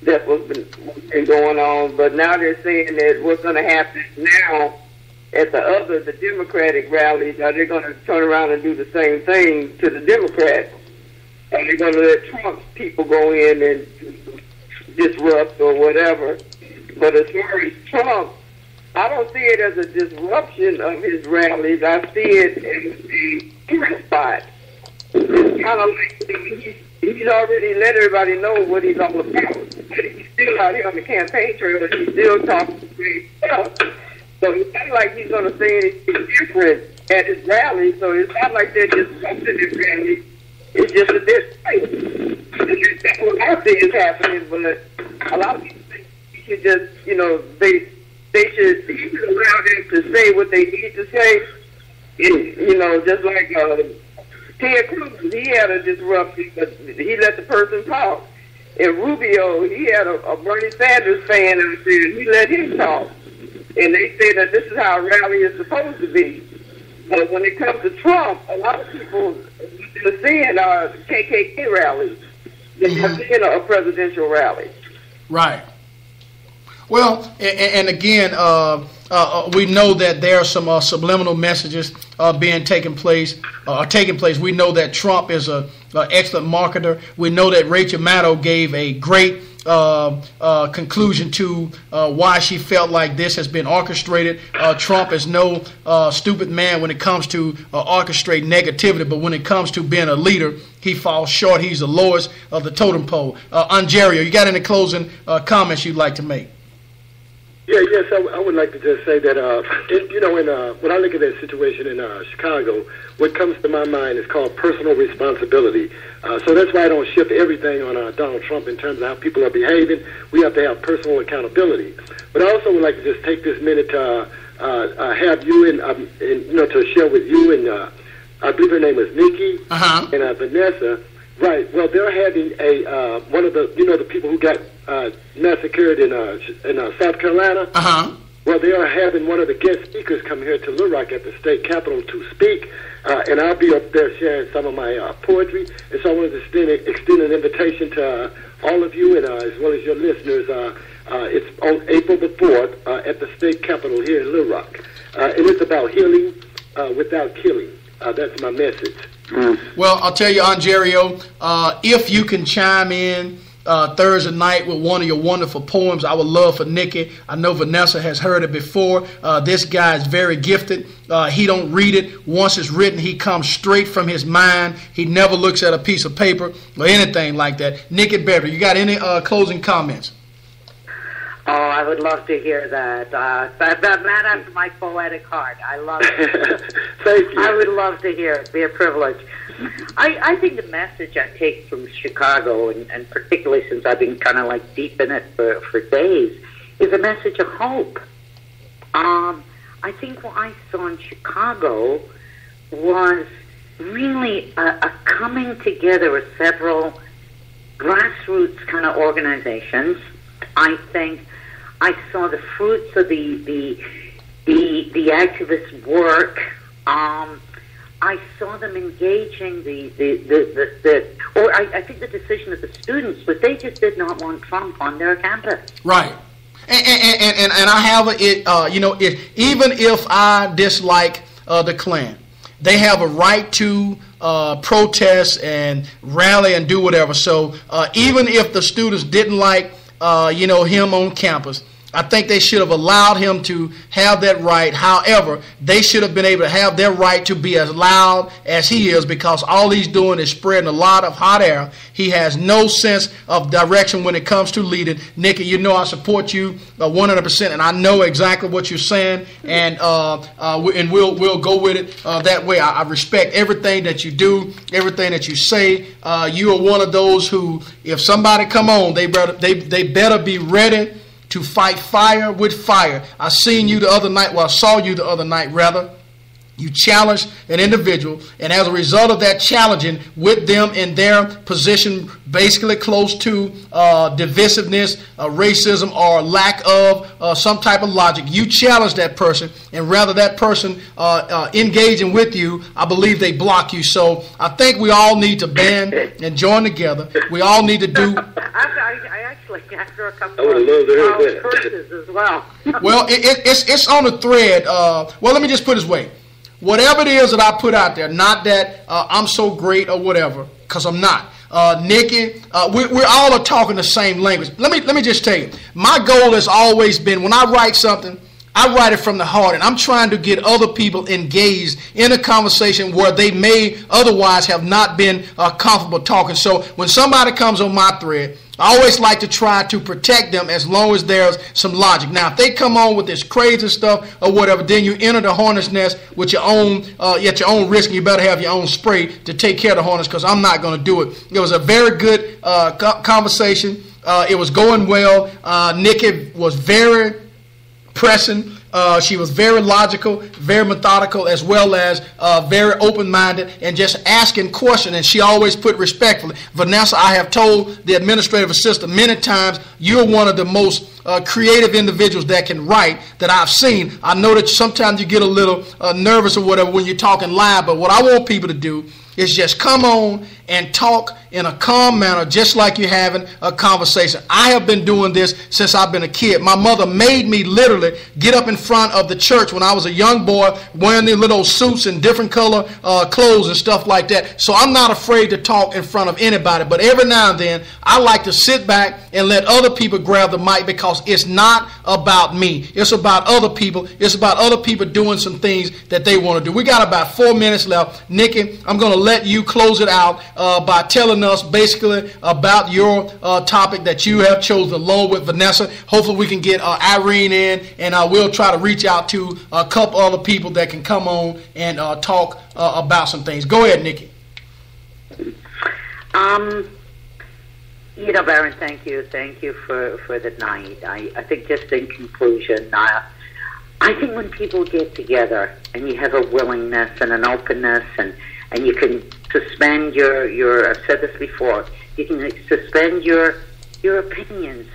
that's what's been going on. But now they're saying that what's going to happen now at the Democratic rallies, are they going to turn around and do the same thing to the Democrats? Are they going to let Trump's people go in and disrupt or whatever? But as far as Trump, I don't see it as a disruption of his rallies. I see it as a tourist spot. It's kind of like he's already let everybody know what he's all about. He's still out here on the campaign trail, and he's still talking great stuff. So it's not like he's going to say anything different at his rally. So it's not like they're disrupting his rally. It's just a different place. That's what I see is happening. But a lot of people think he should just, they should allow them to say what they need to say. And, just like Ted Cruz, he had a disruption, but he let the person talk. And Rubio, he had a Bernie Sanders fan out there, and he let him talk. And they said that this is how a rally is supposed to be. But when it comes to Trump, a lot of people are seeing KKK rallies. They're not seeing a presidential rally. Right. Well, and again, we know that there are some subliminal messages taking place. We know that Trump is an excellent marketer. We know that Rachel Maddow gave a great conclusion to why she felt like this has been orchestrated. Trump is no stupid man when it comes to orchestrate negativity, but when it comes to being a leader, he falls short. He's the lowest of the totem pole. Angerio, you got any closing comments you'd like to make? Yes, I would like to just say that, when I look at that situation in Chicago, what comes to my mind is called personal responsibility. So that's why I don't shift everything on Donald Trump in terms of how people are behaving. We have to have personal accountability. But I also would like to just take this minute to have you and to share with you and I believe her name is Nikki and Vanessa. Right. Well, they're having a one of the the people who got massacred in South Carolina. Well, they are having one of the guest speakers come here to Little Rock at the state capitol to speak, and I'll be up there sharing some of my poetry. And so I wanted to extend an invitation to all of you and as well as your listeners. It's on April the 4th at the state capitol here in Little Rock, and it's about healing without killing. That's my message. Well, I'll tell you, Angerio, if you can chime in Thursday night with one of your wonderful poems, I would love for Nikki. I know Vanessa has heard it before. This guy is very gifted. He don't read it. Once it's written, he comes straight from his mind. He never looks at a piece of paper or anything like that. Nikki Bedrick, you got any closing comments? Oh, I would love to hear that. That has my poetic heart. I love it. Thank you. I would love to hear it. It'd be a privilege. I think the message I take from Chicago, and particularly since I've been kind of like deep in it for days, is a message of hope. I think what I saw in Chicago was really a coming together of several grassroots kind of organizations. I think I saw the fruits of the activist work. I saw them engaging I think the decision of the students, but they just did not want Trump on their campus. Right. And I have it. Even if I dislike the Klan, they have a right to protest and rally and do whatever. So even if the students didn't like him on campus, I think they should have allowed him to have that right. However, they should have been able to have their right to be as loud as he is, because all he's doing is spreading a lot of hot air. He has no sense of direction when it comes to leading. Nikki, I support you 100%, and I know exactly what you're saying, and we'll go with it that way. I respect everything that you do, everything that you say. You are one of those who, if somebody come on, they better be ready to fight fire with fire. I saw you the other night, rather. You challenged an individual, and as a result of that challenging with them in their position basically close to divisiveness, racism, or lack of some type of logic, you challenged that person, and rather that person engaging with you, I believe they block you. So I think we all need to band and join together. We all need to do... I actually, after a couple of curses as well. Well, it's on the thread. Well, let me just put it this way. Whatever it is that I put out there, not that I'm so great or whatever, because I'm not. Nikki, we're all are talking the same language. Let me just tell you, my goal has always been, when I write something, I write it from the heart, and I'm trying to get other people engaged in a conversation where they may otherwise have not been comfortable talking. So when somebody comes on my thread, I always like to try to protect them as long as there's some logic. Now, if they come on with this crazy stuff or whatever, then you enter the hornet's nest with your own at your own risk, and you better have your own spray to take care of the hornets, because I'm not going to do it. It was a very good conversation. It was going well. Nikki was very pressing. She was very logical, very methodical, as well as very open-minded and just asking questions. And she always put respectfully. Vanessa, I have told the administrative assistant many times, you're one of the most creative individuals that can write that I've seen. I know that sometimes you get a little nervous or whatever when you're talking live, but what I want people to do is just come on and talk in a calm manner, just like you're having a conversation. I have been doing this since I've been a kid. My mother made me literally get up in front of the church when I was a young boy, wearing the little suits and different color clothes and stuff like that. So I'm not afraid to talk in front of anybody. But every now and then, I like to sit back and let other people grab the mic, because it's not about me. It's about other people. It's about other people doing some things that they want to do. We got about 4 minutes left. Nikki, I'm going to let you close it out by telling us basically about your topic that you have chosen along with Vanessa. Hopefully we can get Irene in, and we'll try to reach out to a couple other people that can come on and talk about some things. Go ahead, Nikki. Baron, thank you for the night. I think just in conclusion, I think when people get together and you have a willingness and an openness, and you can suspend your I've said this before, you can suspend your opinions,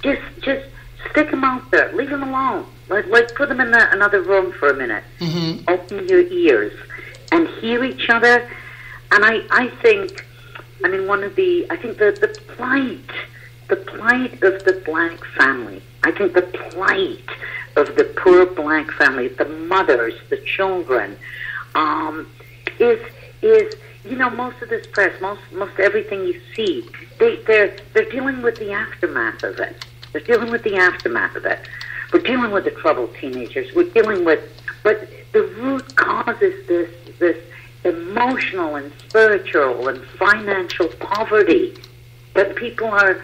just stick them out there, leave them alone, like put them in another room for a minute, open your ears and hear each other. And I think the plight of the black family, I think the plight of the poor black family, the mothers, the children, is most of this press, most everything you see, they're dealing with the aftermath of it. They're dealing with the aftermath of it. We're dealing with the troubled teenagers. We're dealing with, but the root cause is this emotional and spiritual and financial poverty that people are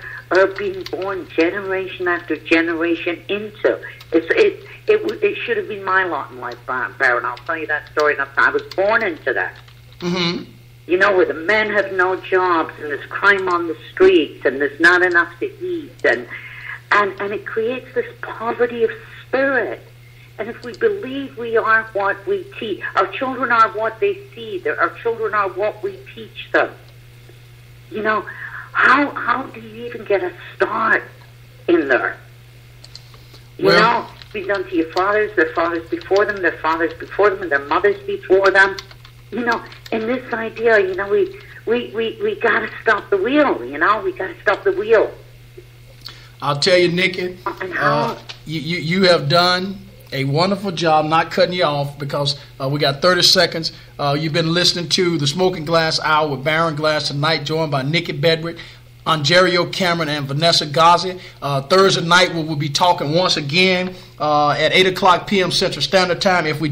being born generation after generation into. It should have been my lot in life, Baron. I'll tell you that story enough time. I was born into that. Mm-hmm. Where the men have no jobs and there's crime on the streets and there's not enough to eat, and it creates this poverty of spirit. And if we believe we are what we teach, our children are what they see. Our children are what we teach them. How do you even get a start in there? It's been done to your fathers, their fathers before them, their fathers before them, and their mothers before them. In this idea, we got to stop the wheel. We got to stop the wheel. I'll tell you, Nikki, you have done a wonderful job, not cutting you off, because we got 30 seconds. You've been listening to the Smoking Glass Hour with Baron Glass tonight, joined by Nikki Bedrick, Ontario Cameron, and Vanessa Ghazi. Thursday night we will be talking once again at 8 o'clock p.m. Central Standard Time. If we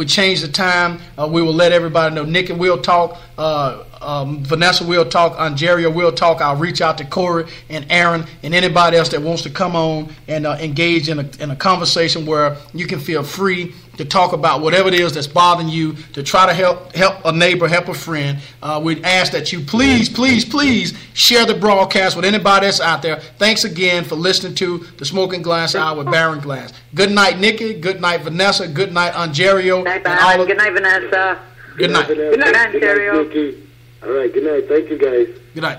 change the time, we will let everybody know. Nikki will talk. Vanessa will talk. Ontario will talk. I'll reach out to Corey and Aaron and anybody else that wants to come on and engage in a conversation where you can feel free to talk about whatever it is that's bothering you, to try to help a neighbor, help a friend. We ask that you please share the broadcast with anybody that's out there. Thanks again for listening to the Smoking Glass Hour with Baron Glass. Good night, Nikki. Good night, Vanessa. Good night, Ontario. Good night, Baron. Good night, Vanessa. Good night. Good night, Ontario. All right, good night. Thank you, guys. Good night.